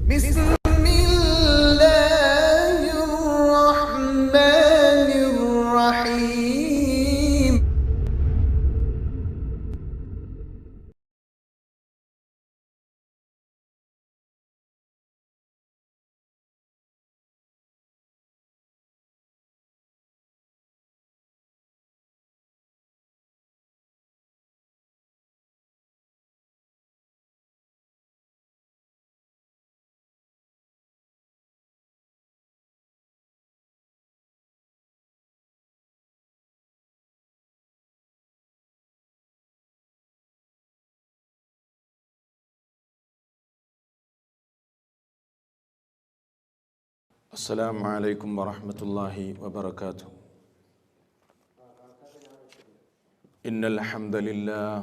بسم الله الرحمن الرحيم. السلام عليكم ورحمة الله وبركاته. إن الحمد لله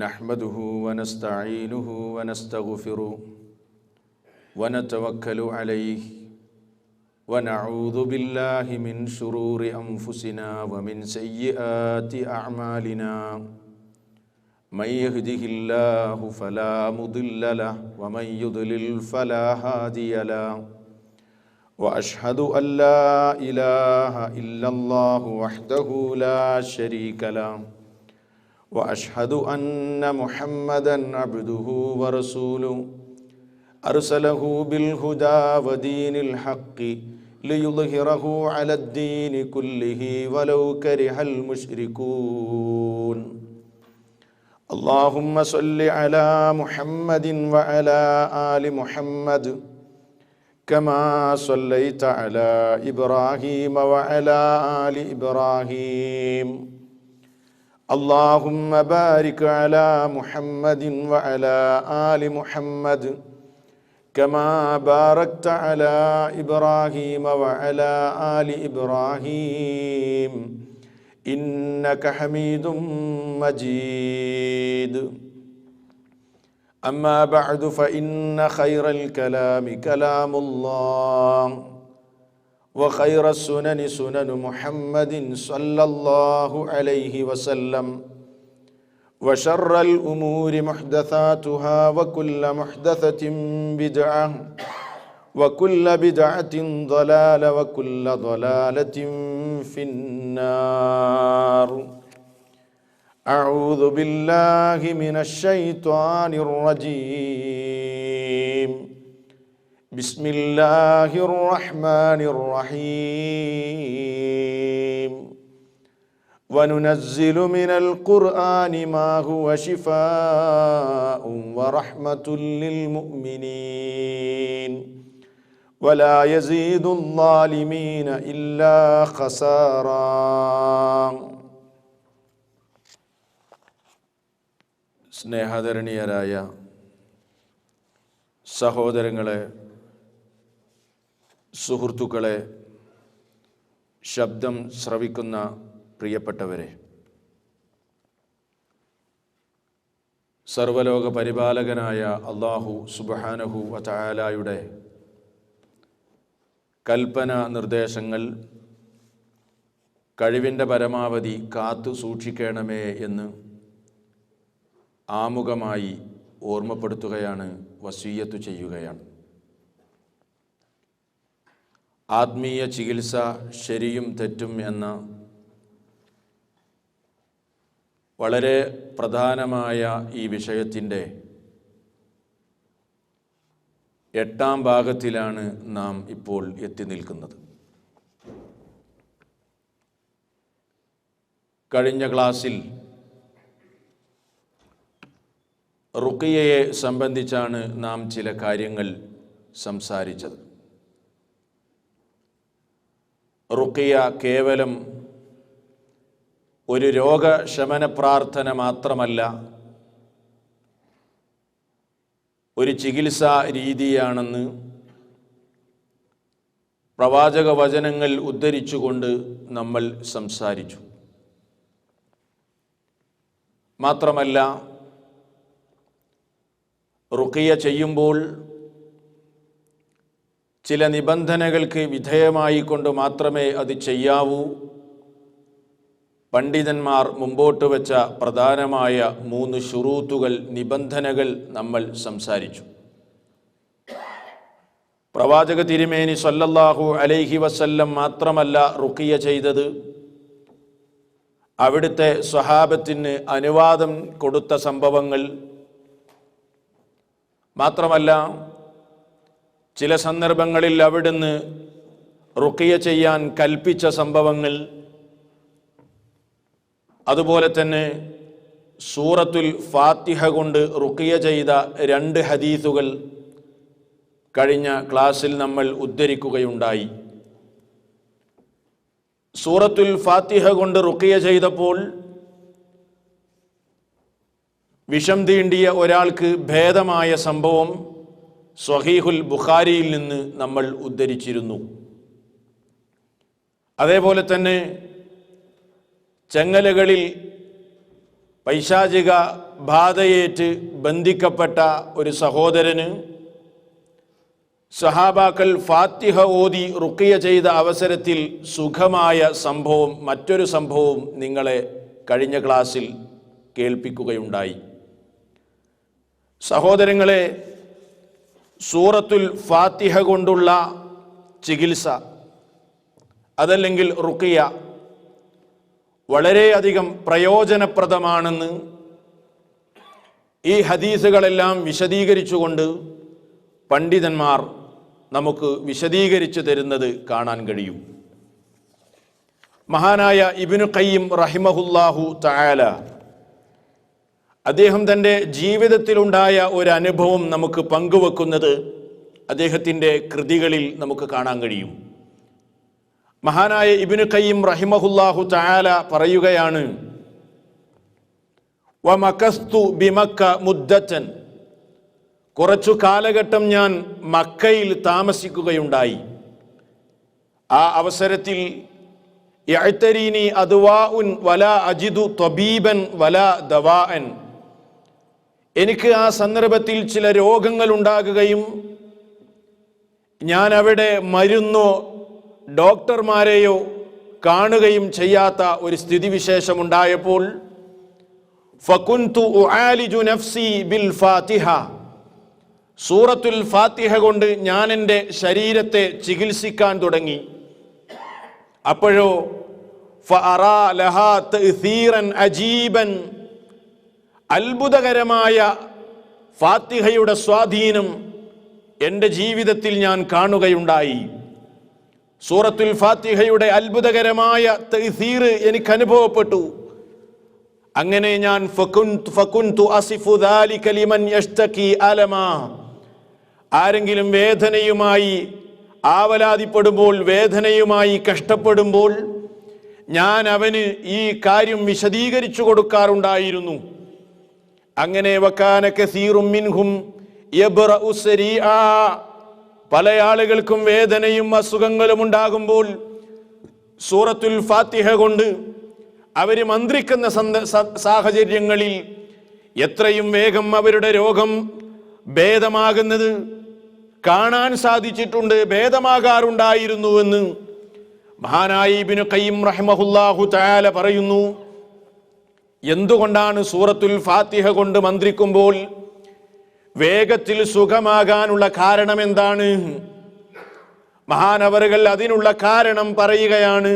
نحمده ونستعينه ونستغفره ونتوكل عليه ونعوذ بالله من شرور أنفسنا ومن سيئات أعمالنا. من يهده الله فلا مضل له ومن يضلل فلا هادي له. وأشهد أن لا إله إلا الله وحده لا شريك له. وأشهد أن محمدا عبده ورسوله أرسله بالهدى ودين الحق ليظهره على الدين كله ولو كره المشركون. اللهم صل على محمد وعلى آل محمد كما صليت على إبراهيم وعلى آل إبراهيم. اللهم بارك على محمد وعلى آل محمد كما باركت على إبراهيم وعلى آل إبراهيم إنك حميد مجيد. أما بعد فإن خير الكلام كلام الله وخير السنن سنن محمد صلى الله عليه وسلم وشر الأمور محدثاتها وكل محدثة بدعة وكل بدعة ضلالة وكل ضلالة في النار. أعوذ بالله من الشيطان الرجيم. بسم الله الرحمن الرحيم. وننزل من القرآن ما هو شفاء ورحمة للمؤمنين ولا يزيد الظالمين إلا خسارا. സ്നേഹാദരണീയരായ സഹോദരങ്ങളെ, സുഹൃത്തുക്കളെ, ശബ്ദം ശ്രവിക്കുന്ന പ്രിയപ്പെട്ടവരെ, സർവലോക പരിപാലകനായ അല്ലാഹു സുബ്ഹാനഹു വ തആലയുടെ കൽപ്പന നിർദ്ദേശങ്ങൾ കഴിവിൻ്റെ പരമാവധി കാത്തു സൂക്ഷിക്കണമേ എന്ന് ആമുഖമായി ഓർമ്മപ്പെടുത്തുകയാണ്, വസിയ്യത്ത് ചെയ്യുകയാണ്. ആത്മീയ ചികിത്സ ശരിയും തെറ്റും എന്ന വളരെ പ്രധാനമായ ഈ വിഷയത്തിൻ്റെ 8ാം ഭാഗത്തിലാണ് നാം ഇപ്പോൾ എത്തി നിൽക്കുന്നത്. കഴിഞ്ഞ ക്ലാസ്സിൽ റുഖിയയെ സംബന്ധിച്ചാണ് നാം ചില കാര്യങ്ങൾ സംസാരിച്ചത്. റുഖിയ കേവലം ഒരു രോഗശമന പ്രാർത്ഥന മാത്രമല്ല, ഒരു ചികിത്സാ രീതിയാണെന്ന് പ്രവാചക വചനങ്ങൾ ഉദ്ധരിച്ചുകൊണ്ട് നമ്മൾ സംസാരിച്ചു. മാത്രമല്ല, റുഖിയ ചെയ്യുമ്പോൾ ചില നിബന്ധനകൾക്ക് വിധേയമായിക്കൊണ്ട് മാത്രമേ അത് ചെയ്യാവൂ. പണ്ഡിതന്മാർ മുമ്പോട്ട് വെച്ച പ്രധാനമായ 3 ശുറൂത്തുകൾ, നിബന്ധനകൾ നമ്മൾ സംസാരിച്ചു. പ്രവാചക തിരുമേനി സല്ലല്ലാഹു അലൈഹി വസല്ലം മാത്രമല്ല റുഖിയ ചെയ്തത്, അവിടുത്തെ സ്വഹാബത്തിന് അനുവാദം കൊടുത്ത സംഭവങ്ങൾ മാത്രമല്ല, ചില സന്ദർഭങ്ങളിൽ അവിടുന്ന് റുഖിയ ചെയ്യാൻ കൽപ്പിച്ച സംഭവങ്ങൾ, അതുപോലെ തന്നെ സൂറത്തുൽ ഫാത്തിഹ കൊണ്ട് റുഖിയ ചെയ്ത 2 ഹദീസുകൾ കഴിഞ്ഞ ക്ലാസ്സിൽ നമ്മൾ ഉദ്ധരിക്കുകയുണ്ടായി. സൂറത്തുൽ ഫാത്തിഹ കൊണ്ട് റുഖിയ ചെയ്തപ്പോൾ വിഷം തീണ്ടിയ ഒരാൾക്ക് ഭേദമായ സംഭവം സ്വഹീഹുൽ ബുഖാരിയിൽ നിന്ന് നമ്മൾ ഉദ്ധരിച്ചിരുന്നു. അതേപോലെ തന്നെ ചെങ്ങലകളിൽ പൈശാചിക ബാധയേറ്റ് ബന്ധിക്കപ്പെട്ട ഒരു സഹോദരന് സഹാബാക്കൾ ഫാത്തിഹ ഓതി റുഖിയ ചെയ്ത അവസരത്തിൽ സുഖമായ സംഭവം, മറ്റൊരു സംഭവം നിങ്ങളെ കഴിഞ്ഞ ക്ലാസ്സിൽ കേൾപ്പിക്കുകയുണ്ടായി. സഹോദരങ്ങളെ, സൂറത്തുൽ ഫാത്തിഹ കൊണ്ടുള്ള ചികിത്സ, അതല്ലെങ്കിൽ റുഖിയ വളരെയധികം പ്രയോജനപ്രദമാണെന്ന് ഈ ഹദീസുകളെല്ലാം വിശദീകരിച്ചുകൊണ്ട് പണ്ഡിതന്മാർ നമുക്ക് വിശദീകരിച്ചു തരുന്നത് കാണാൻ കഴിയും. മഹാനായ ഇബ്നു ഖയ്യിം റഹിമഹുല്ലാഹു തആല അദ്ദേഹം തൻ്റെ ജീവിതത്തിലുണ്ടായ ഒരു അനുഭവം നമുക്ക് പങ്കുവെക്കുന്നത് അദ്ദേഹത്തിൻ്റെ കൃതികളിൽ നമുക്ക് കാണാൻ കഴിയും. മഹാനായ ഇബ്നു ഖയ്യിം റഹിമഹുല്ലാഹു തആല പറയുകയാണ്, വമകസ്തു ബിമക്ക മുദ്ദത്തൻ, കുറച്ചു കാലഘട്ടം ഞാൻ മക്കയിൽ താമസിക്കുകയുണ്ടായി. ആ അവസരത്തിൽ യഅ്തരീനി അദ്വാഉൻ വലാ അജിദു തബീബൻ വലാ ദവാഅൻ, എനിക്ക് ആ സന്ദർഭത്തിൽ ചില രോഗങ്ങൾ ഉണ്ടാകുകയും ഞാൻ അവിടെ മരുന്നോ ഡോക്ടർമാരെയോ കാണുകയും ചെയ്യാത്ത ഒരു സ്ഥിതിവിശേഷമുണ്ടായപ്പോൾ ഫകുൻതു ഉആലിജു നഫ്സി ബിൽ ഫാത്തിഹ, സൂറത്തുൽ ഫാത്തിഹ കൊണ്ട് ഞാൻ എൻ്റെ ശരീരത്തെ ചികിത്സിക്കാൻ തുടങ്ങി. അപ്പോഴോ ഫഅറാ ലഹാ തഅ്സീറൻ അജീബൻ, അത്ഭുതകരമായ ഫാത്തിഹയുടെ സ്വാധീനം എൻ്റെ ജീവിതത്തിൽ ഞാൻ കാണുകയുണ്ടായി. സൂറത്തുൽ ഫാത്തിഹയുടെ അത്ഭുതകരമായ തഅ്സീർ എനിക്ക് അനുഭവപ്പെട്ടു. അങ്ങനെ ഞാൻ ഫകുൻതു അസിഫു ദാലിക ലിമൻ യഷ്തകി അലമാ, ആരെങ്കിലും വേദനയുമായി ആവലാതിപ്പെടുമ്പോൾ, വേദനയുമായി കഷ്ടപ്പെടുമ്പോൾ ഞാൻ അവന് ഈ കാര്യം വിശദീകരിച്ചു കൊടുക്കാറുണ്ടായിരുന്നു. അങ്ങനെ വകാന കസീറും മിൻഹും യബ്റഉ സരീആ, പല ആളുകൾക്കും വേദനയും അസുഖങ്ങളും ഉണ്ടാകുമ്പോൾ സൂറത്തുൽ ഫാത്തിഹ കൊണ്ട് അവർ മന്ത്രിക്കുന്ന സാഹചര്യങ്ങളിൽ എത്രയും വേഗം അവരുടെ രോഗം ഭേദമാകുന്നത് കാണാൻ സാധിച്ചിട്ടുണ്ട്, ഭേദമാകാറുണ്ടായിരുന്നുവെന്ന് മഹാനായ ഇബ്നു ഖയ്യിം റഹിമഹുല്ലാഹു തആല പറയുന്നു. എന്തുകൊണ്ടാണ് സൂറത്തുൽ ഫാത്തിഹ കൊണ്ട് മന്ത്രിക്കുമ്പോൾ വേഗത്തിൽ സുഖമാകാനുള്ള കാരണം എന്താണ്? മഹാനവറുകൾ അതിനുള്ള കാരണം പറയുകയാണ്.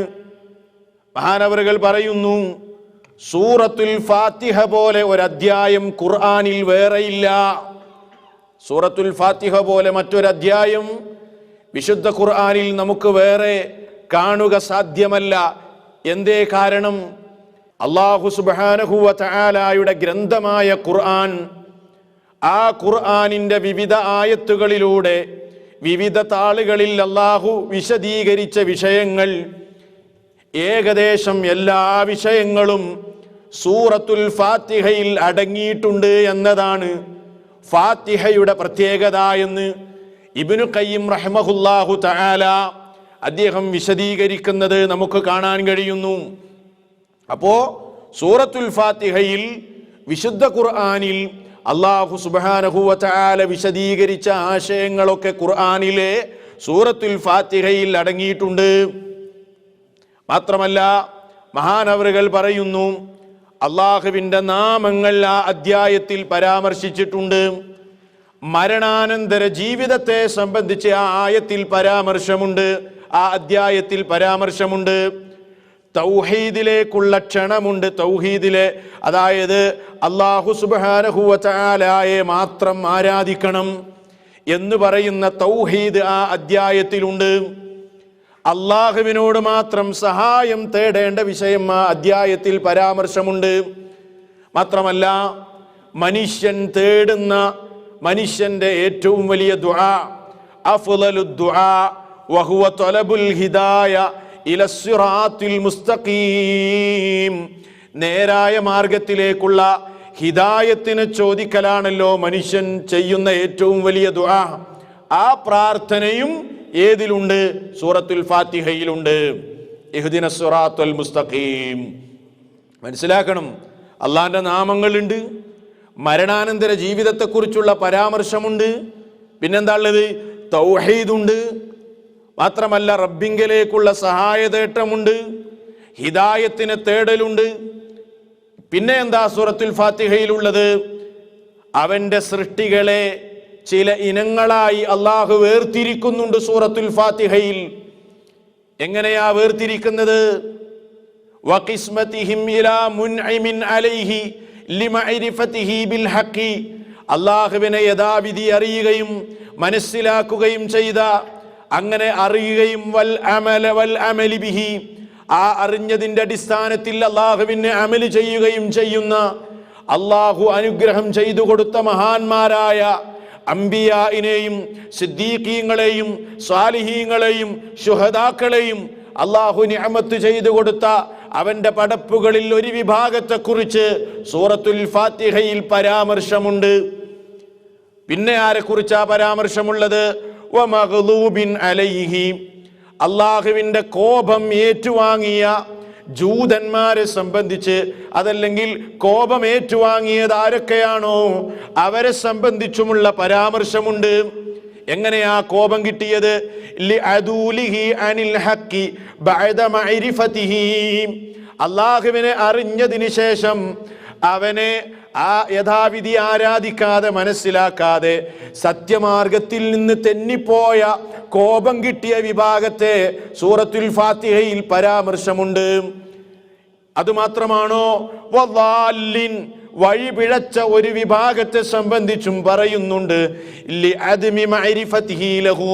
മഹാനവറുകൾ പറയുന്നു, സൂറത്തുൽ ഫാത്തിഹ പോലെ ഒരധ്യായം ഖുർആനിൽ വേറെയില്ല. സൂറത്തുൽ ഫാത്തിഹ പോലെ മറ്റൊരധ്യായം വിശുദ്ധ ഖുർആനിൽ നമുക്ക് വേറെ കാണുക സാധ്യമല്ല. എന്തേ കാരണം? അല്ലാഹു സുബ്ഹാനഹു വ തആലയുടെ ഗ്രന്ഥമായ ഖുർആൻ, ആ ഖുർആനിൻ്റെ വിവിധ ആയത്തുകളിലൂടെ വിവിധ താളുകളിൽ അല്ലാഹു വിശദീകരിച്ച വിഷയങ്ങൾ, ഏകദേശം എല്ലാ വിഷയങ്ങളും സൂറത്തുൽ ഫാത്തിഹയിൽ അടങ്ങിയിട്ടുണ്ട് എന്നതാണ് ഫാത്തിഹയുടെ പ്രത്യേകത എന്ന് ഇബ്നു ഖയ്യിം റഹിമഹുല്ലാഹു തആല അദ്ദേഹം വിശദീകരിക്കുന്നത് നമുക്ക് കാണാൻ കഴിയുന്നു. അപ്പോൾ സൂറത്തുൽ ഫാത്തിഹയിൽ, വിശുദ്ധ ഖുർആനിൽ അല്ലാഹു സുബ്ഹാനഹു വ തആല വിശദീകരിച്ച ആശയങ്ങളൊക്കെ ഖുർആനിലെ സൂറത്തുൽ ഫാത്തിഹയിൽ അടങ്ങിയിട്ടുണ്ട്. മാത്രമല്ല മഹാനവറുകൾ പറയുന്നു, അള്ളാഹുവിൻ്റെ നാമങ്ങൾ ആ അധ്യായത്തിൽ പരാമർശിച്ചിട്ടുണ്ട്. മരണാനന്തര ജീവിതത്തെ സംബന്ധിച്ച് ആ ആയത്തിൽ പരാമർശമുണ്ട്, ആ അധ്യായത്തിൽ പരാമർശമുണ്ട്. തൗഹീദിലേക്കുള്ള ക്ഷണമുണ്ട്. തൗഹീദിലെ, അതായത് അല്ലാഹു സുബ്ഹാനഹു വ തആലയെ മാത്രം ആരാധിക്കണം എന്ന് പറയുന്ന തൗഹീദ് ആ അധ്യായത്തിലുണ്ട്. അള്ളാഹുവിനോട് മാത്രം സഹായം തേടേണ്ട വിഷയം ആ അധ്യായത്തിൽ പരാമർശമുണ്ട്. മാത്രമല്ല, മനുഷ്യൻ തേടുന്ന, മനുഷ്യന്റെ ഏറ്റവും വലിയ ദുആ, അഫ്ളലു ദുആ വഹുവ തലബുൽ ഹിദായ ഇലസ്സിറാത്തിൽ മുസ്തഖീം, നേരായ മാർഗത്തിലേക്കുള്ള ഹിദായത്തിന് ചോദിക്കലാണല്ലോ മനുഷ്യൻ ചെയ്യുന്ന ഏറ്റവും വലിയ ദുആ. ആ പ്രാർത്ഥനയും ഏതിലുണ്ട്? സൂറത്തുൽ ഫാത്തിഹയിലുണ്ട്. ഇഹ്ദിനസ് സിറാത്തുൽ മുസ്തഖീം. മനസ്സിലാക്കണം, അള്ളാന്റെ നാമങ്ങളുണ്ട്, മരണാനന്തര ജീവിതത്തെക്കുറിച്ചുള്ള പരാമർശമുണ്ട്, പിന്നെന്താ ഉള്ളത്? തൗഹീദുണ്ട്. മാത്രമല്ല, റബ്ബിങ്കലേക്കുള്ള സഹായതേട്ടമുണ്ട്, ഹിദായത്തിന് തേടലുണ്ട്. പിന്നെ എന്താ സൂറത്തുൽ ഫാത്തിഹയിലുള്ളത്? അവന്റെ സൃഷ്ടികളെ ചില ഇനങ്ങളായി അള്ളാഹു വേർതിരിക്കുന്നുണ്ട് സൂറത്തുൽ ഫാത്തിഹയിൽ. എങ്ങനെയാ വേർതിരിക്കുന്നത്? വഖിസ്മതിഹിം ഇലാ മുൻഇമിൻ അലൈഹി ലിമഅരിഫതിഹി ബിൽ ഹഖി, അള്ളാഹുവിനെ യഥാവിധി അറിയുകയും മനസ്സിലാക്കുകയും ചെയ്ത, അങ്ങനെ അറിയുകയും വൽ അമലി ബിഹി, ആ അറിഞ്ഞതിന്റെ അടിസ്ഥാനത്തിൽ അള്ളാഹുവിനെ അമല് ചെയ്യുകയും ചെയ്യുന്ന, അള്ളാഹു അനുഗ്രഹം ചെയ്തു കൊടുത്ത മഹാന്മാരായ അംബിയായിനെയും സിദ്ദീഖീങ്ങളെയും സ്വാലിഹീങ്ങളെയും ശുഹദാക്കളെയും അള്ളാഹു നിഅമത്ത് ചെയ്തു കൊടുത്ത അവന്റെ പടപ്പുകളിൽ ഒരു വിഭാഗത്തെക്കുറിച്ച് സൂറത്തുൽ ഫാത്തിഹയിൽ പരാമർശമുണ്ട്. പിന്നെ ആരെക്കുറിച്ചാ പരാമർശമുള്ളത്? വമഗ്ലൂബിൻ അലൈഹി, അള്ളാഹുവിന്റെ കോപം ഏറ്റുവാങ്ങിയ ജൂതന്മാരെ സംബന്ധിച്ച്, അതല്ലെങ്കിൽ കോപം ഏറ്റുവാങ്ങിയത് ആരൊക്കെയാണോ അവരെ സംബന്ധിച്ചുമുള്ള പരാമർശമുണ്ട്. എങ്ങനെയാ കോപം കിട്ടിയത്? ലിഅദൂലിഹി അനിൽ ഹഖി ബഅദ മഅരിഫതിഹി, അള്ളാഹുവിനെ അറിഞ്ഞതിന് ശേഷം അവനെ ആ യഥാവിധി ആരാധിക്കാതെ മനസ്സിലാക്കാതെ സത്യമാർഗത്തിൽ നിന്ന് തെന്നിപ്പോയ കോപം കിട്ടിയ വിഭാഗത്തെ സൂറത്തുൽ ഫാത്തിഹയിൽ പരാമർശമുണ്ട്. അതുമാത്രമാണോ? വദാലിൻ, വഴിപിഴച്ച ഒരു വിഭാഗത്തെ സംബന്ധിച്ചും പറയുന്നുണ്ട്. ലിഅദ്മി മഅരിഫതിഹി ലഹു,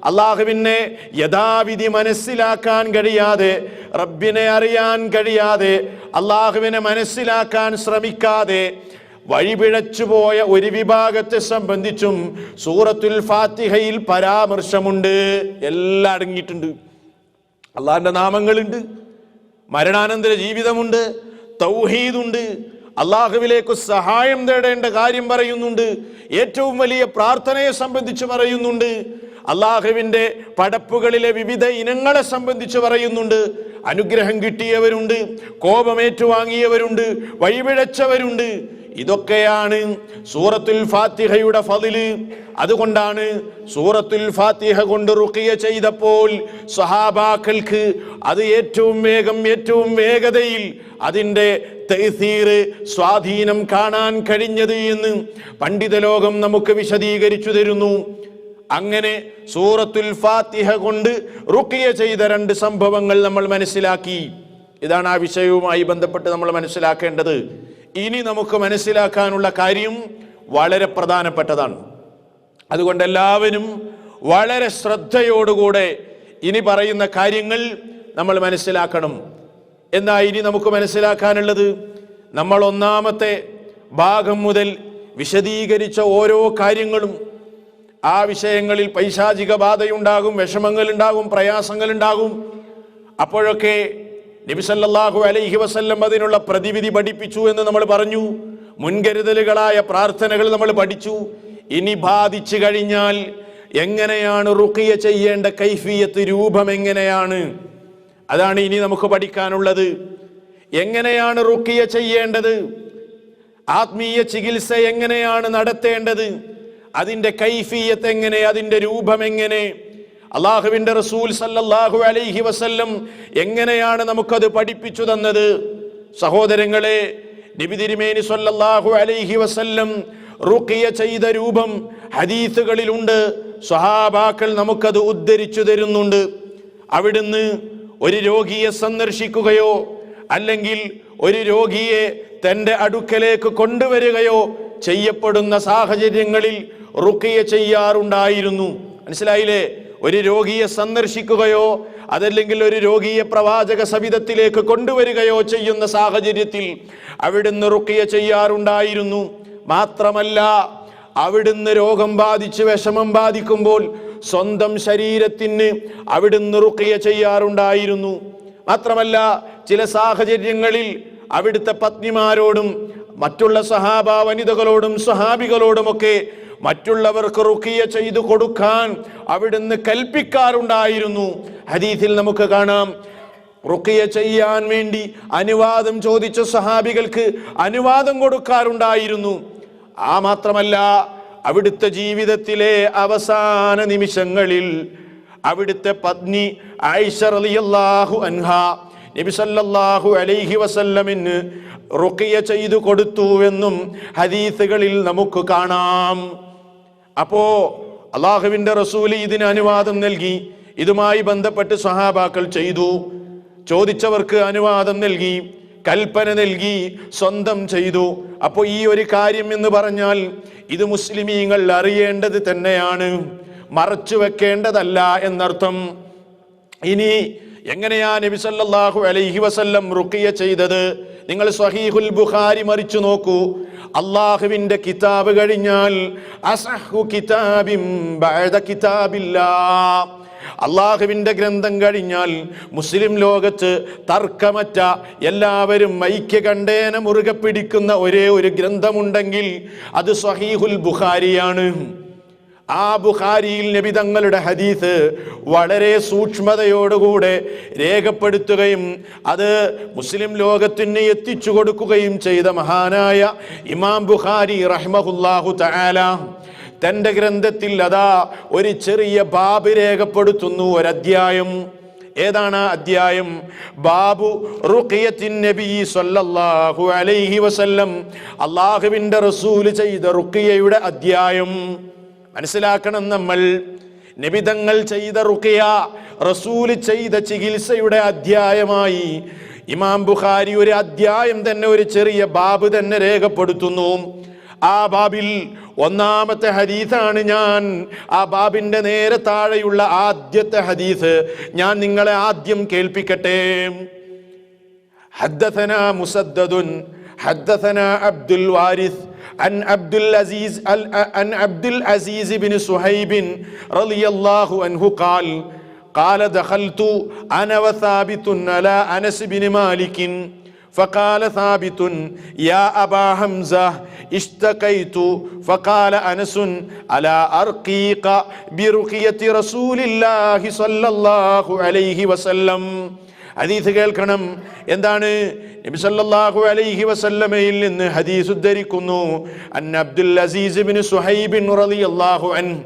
അള്ളാഹുവിനെ യഥാവിധി മനസ്സിലാക്കാൻ കഴിയാതെ, റബ്ബിനെ അറിയാൻ കഴിയാതെ, അള്ളാഹുവിനെ മനസ്സിലാക്കാൻ ശ്രമിക്കാതെ വഴിപിഴച്ചു പോയ ഒരു വിഭാഗത്തെ സംബന്ധിച്ചും സൂറത്തുൽ ഫാത്തിഹയിൽ പരാമർശമുണ്ട്. എല്ലാം അടങ്ങിയിട്ടുണ്ട്. അള്ളാഹിന്റെ നാമങ്ങളുണ്ട്, മരണാനന്തര ജീവിതമുണ്ട്, തൗഹീദുണ്ട്, അള്ളാഹുവിലേക്ക് സഹായം തേടേണ്ട കാര്യം പറയുന്നുണ്ട്, ഏറ്റവും വലിയ പ്രാർത്ഥനയെ സംബന്ധിച്ച് പറയുന്നുണ്ട്, അള്ളാഹുവിന്റെ പടപ്പുകളിലെ വിവിധ ഇനങ്ങളെ സംബന്ധിച്ച് പറയുന്നുണ്ട്. അനുഗ്രഹം കിട്ടിയവരുണ്ട്, കോപമേറ്റുവാങ്ങിയവരുണ്ട്, വഴിപിഴച്ചവരുണ്ട്. ഇതൊക്കെയാണ് സൂറത്തുൽ ഫാത്തിഹയുടെ ഫളില്. അതുകൊണ്ടാണ് സൂറത്തുൽ ഫാത്തിഹ കൊണ്ട് റുഖിയ ചെയ്തപ്പോൾ സ്വഹാബാക്കൾക്ക് അത് ഏറ്റവും വേഗം, ഏറ്റവും വേഗതയിൽ അതിൻ്റെ തഅ്സീർ, സ്വാധീനം കാണാൻ കഴിഞ്ഞത് എന്ന് പണ്ഡിത ലോകം നമുക്ക് വിശദീകരിച്ചു തരുന്നു. അങ്ങനെ സൂറത്തുൽ ഫാത്തിഹ കൊണ്ട് റുഖിയ ചെയ്ത 2 സംഭവങ്ങൾ നമ്മൾ മനസ്സിലാക്കി. ഇതാണ് ആ വിഷയവുമായി ബന്ധപ്പെട്ട് നമ്മൾ മനസ്സിലാക്കേണ്ടത്. ഇനി നമുക്ക് മനസ്സിലാക്കാനുള്ള കാര്യം വളരെ പ്രധാനപ്പെട്ടതാണ്. അതുകൊണ്ട് എല്ലാവരും വളരെ ശ്രദ്ധയോടുകൂടെ ഇനി പറയുന്ന കാര്യങ്ങൾ നമ്മൾ മനസ്സിലാക്കണം. എന്നാ ഇനി നമുക്ക് മനസ്സിലാക്കാനുള്ളത്, നമ്മൾ ഒന്നാമത്തെ ഭാഗം മുതൽ വിശദീകരിച്ച ഓരോ കാര്യങ്ങളും, ആ വിഷയങ്ങളിൽ പൈശാചിക ബാധയുണ്ടാകും, വിഷമങ്ങളുണ്ടാകും, പ്രയാസങ്ങളുണ്ടാകും. അപ്പോഴൊക്കെ നബി സല്ലല്ലാഹു അലൈഹി വസല്ലം അതിനുള്ള പ്രതിവിധി പഠിപ്പിച്ചു എന്ന് നമ്മൾ പറഞ്ഞു. മുൻകരുതലുകളായ പ്രാർത്ഥനകൾ നമ്മൾ പഠിച്ചു. ഇനി ബാധിച്ചു കഴിഞ്ഞാൽ എങ്ങനെയാണ് റുഖിയ ചെയ്യേണ്ട കൈഫിയത്ത്, രൂപം എങ്ങനെയാണ്, അതാണ് ഇനി നമുക്ക് പഠിക്കാനുള്ളത്. എങ്ങനെയാണ് റുഖിയ ചെയ്യേണ്ടത്, ആത്മീയ ചികിത്സ എങ്ങനെയാണ് നടത്തേണ്ടത്, അതിൻ്റെ കൈഫിയത്ത് എങ്ങനെ, അതിൻ്റെ രൂപം എങ്ങനെ, അള്ളാഹുവിന്റെ റസൂൽ സല്ലല്ലാഹു അലൈഹി വസല്ലം എങ്ങനെയാണ് നമുക്കത് പഠിപ്പിച്ചു തന്നത്. സഹോദരങ്ങളെ, നബി തിരുമേനി സല്ലല്ലാഹു അലൈഹി വസല്ലം റുഖിയ ചെയ്ത രൂപം ഹദീസുകളിലുണ്ട്, സ്വഹാബാക്കൾ നമുക്കത് ഉദ്ധരിച്ചു തരുന്നുണ്ട്. അവിടുന്ന് ഒരു രോഗിയെ സന്ദർശിക്കുകയോ അല്ലെങ്കിൽ ഒരു രോഗിയെ തൻ്റെ അടുക്കലേക്ക് കൊണ്ടുവരികയോ ചെയ്യപ്പെടുന്ന സാഹചര്യങ്ങളിൽ റുഖിയ ചെയ്യാറുണ്ടായിരുന്നു. മനസ്സിലായില്ലേ? ഒരു രോഗിയെ സന്ദർശിക്കുകയോ അതല്ലെങ്കിൽ ഒരു രോഗിയെ പ്രവാചക സവിധത്തിലേക്ക് കൊണ്ടുവരികയോ ചെയ്യുന്ന സാഹചര്യത്തിൽ അവിടുന്ന് റുഖിയ ചെയ്യാറുണ്ടായിരുന്നു. മാത്രമല്ല, അവിടുന്ന് രോഗം ബാധിച്ച് വിഷമം ബാധിക്കുമ്പോൾ സ്വന്തം ശരീരത്തിന് അവിടുന്ന് റുഖിയ ചെയ്യാറുണ്ടായിരുന്നു. മാത്രമല്ല, ചില സാഹചര്യങ്ങളിൽ അവിടുത്തെ പത്നിമാരോടും മറ്റുള്ള സഹാബ വനിതകളോടും സഹാബികളോടുമൊക്കെ മറ്റുള്ളവർക്ക് റുഖിയ ചെയ്തു കൊടുക്കാൻ അവിടുന്ന് കൽപ്പിക്കാറുണ്ടായിരുന്നു. ഹദീസിൽ നമുക്ക് കാണാം, റുഖിയ ചെയ്യാൻ വേണ്ടി അനുവാദം ചോദിച്ച സഹാബികൾക്ക് അനുവാദം കൊടുക്കാറുണ്ടായിരുന്നു. മാത്രമല്ല, അവിടുത്തെ ജീവിതത്തിലെ അവസാന നിമിഷങ്ങളിൽ അവിടുത്തെ പത്നി ആയിഷ റളിയല്ലാഹു അൻഹ നബി സല്ലല്ലാഹു അലൈഹി വസല്ലമിന് റുഖിയ ചെയ്തു കൊടുത്തുവെന്നും ഹദീസുകളിൽ നമുക്ക് കാണാം. അപ്പോ അള്ളാഹുവിന്റെ റസൂല് ഇതിന് അനുവാദം നൽകി. ഇതുമായി ബന്ധപ്പെട്ട് സ്വഹാബാക്കൾ ചെയ്തു. ചോദിച്ചവർക്ക് അനുവാദം നൽകി, കൽപ്പന നൽകി, സ്വന്തം ചെയ്തു. അപ്പോൾ ഈ ഒരു കാര്യം എന്ന് പറഞ്ഞാൽ ഇത് മുസ്ലിമീങ്ങൾ അറിയേണ്ടത് തന്നെയാണ്, മറച്ചു വെക്കേണ്ടതല്ല എന്നർത്ഥം. ഇനി എങ്ങനെയാ നബി സല്ലല്ലാഹു അലൈഹി വസല്ലം റുഖിയ ചെയ്തത്? നിങ്ങൾ സ്വഹീഹുൽ ബുഖാരി മറിച്ചു നോക്കൂ. അള്ളാഹുവിന്റെ കിതാബ് കഴിഞ്ഞാൽ അസ്ഹു കിതാബിൻ ബഅദ കിതാബില്ലാഹ്, അള്ളാഹുവിന്റെ ഗ്രന്ഥം കഴിഞ്ഞാൽ മുസ്ലിം ലോകത്ത് തർക്കമറ്റ എല്ലാവരും ഐക്യകണ്ഠേന മുറുകെ പിടിക്കുന്ന ഒരേ ഒരു ഗ്രന്ഥമുണ്ടെങ്കിൽ അത് സ്വഹീഹുൽ ബുഖാരിയാണ്. ആ ബുഖാരിയിൽ നബി തങ്ങളുടെ ഹദീസ് വളരെ സൂക്ഷ്മതയോടുകൂടെ രേഖപ്പെടുത്തുകയും അത് മുസ്ലിം ലോകത്തിന് എത്തിച്ചു കൊടുക്കുകയും ചെയ്ത മഹാനായ ഇമാം ബുഖാരി റഹ്മഹുല്ലാഹു തആല തൻ്റെ ഗ്രന്ഥത്തിൽ അതാ ഒരു ചെറിയ ബാബ് രേഖപ്പെടുത്തുന്നു, ഒരധ്യായം. ഏതാണ് ആ അധ്യായം? ബാബു റുഖിയത്തിൻ നബി സല്ലല്ലാഹു അലൈഹി വസല്ലം, അള്ളാഹുവിൻ്റെ റസൂൽ ചെയ്ത റുഖിയയുടെ അധ്യായം. മനസ്സിലാക്കണം, നമ്മൾ നബിതങ്ങൾ ചെയ്ത റുഖിയ, റസൂൽ ചെയ്ത ചികിത്സയുടെ അധ്യായമായി ഇമാം ബുഖാരി ഒരു അധ്യായം തന്നെ, ഒരു ചെറിയ ബാബ് തന്നെ രേഖപ്പെടുത്തുന്നു. ആ ബാബിൽ ഒന്നാമത്തെ ഹദീസാണ് ഞാൻ ആ ബാബിന്റെ നേരെ താഴെയുള്ള ആദ്യത്തെ ഹദീസ് ഞാൻ നിങ്ങളെ ആദ്യം കേൾപ്പിക്കട്ടെ. ഹദ്ദസനാ മുസദ്ദദുൻ ഹദ്ദസനാ അബ്ദുൽ വാരിസ് عن عبد العزيز بن صهيب رضي الله عنه قال دخلت أنا وثابت على أنس بن مالك فقال ثابت يا أبا حمزة اشتكيت فقال أنس ألا أرقيك برقية رسول الله صلى الله عليه وسلم. ഹദീസ് കേൾക്കണം. എന്താണ്? നബി സല്ലല്ലാഹു അലൈഹി വസല്ലമയിൽ നിന്ന് ഹദീസ് ഉദ്ധരിക്കുന്നു. അൻ അബ്ദുൽ അസീസ് ഇബ്നു സുഹൈബ് റളിയല്ലാഹു അൻഹു,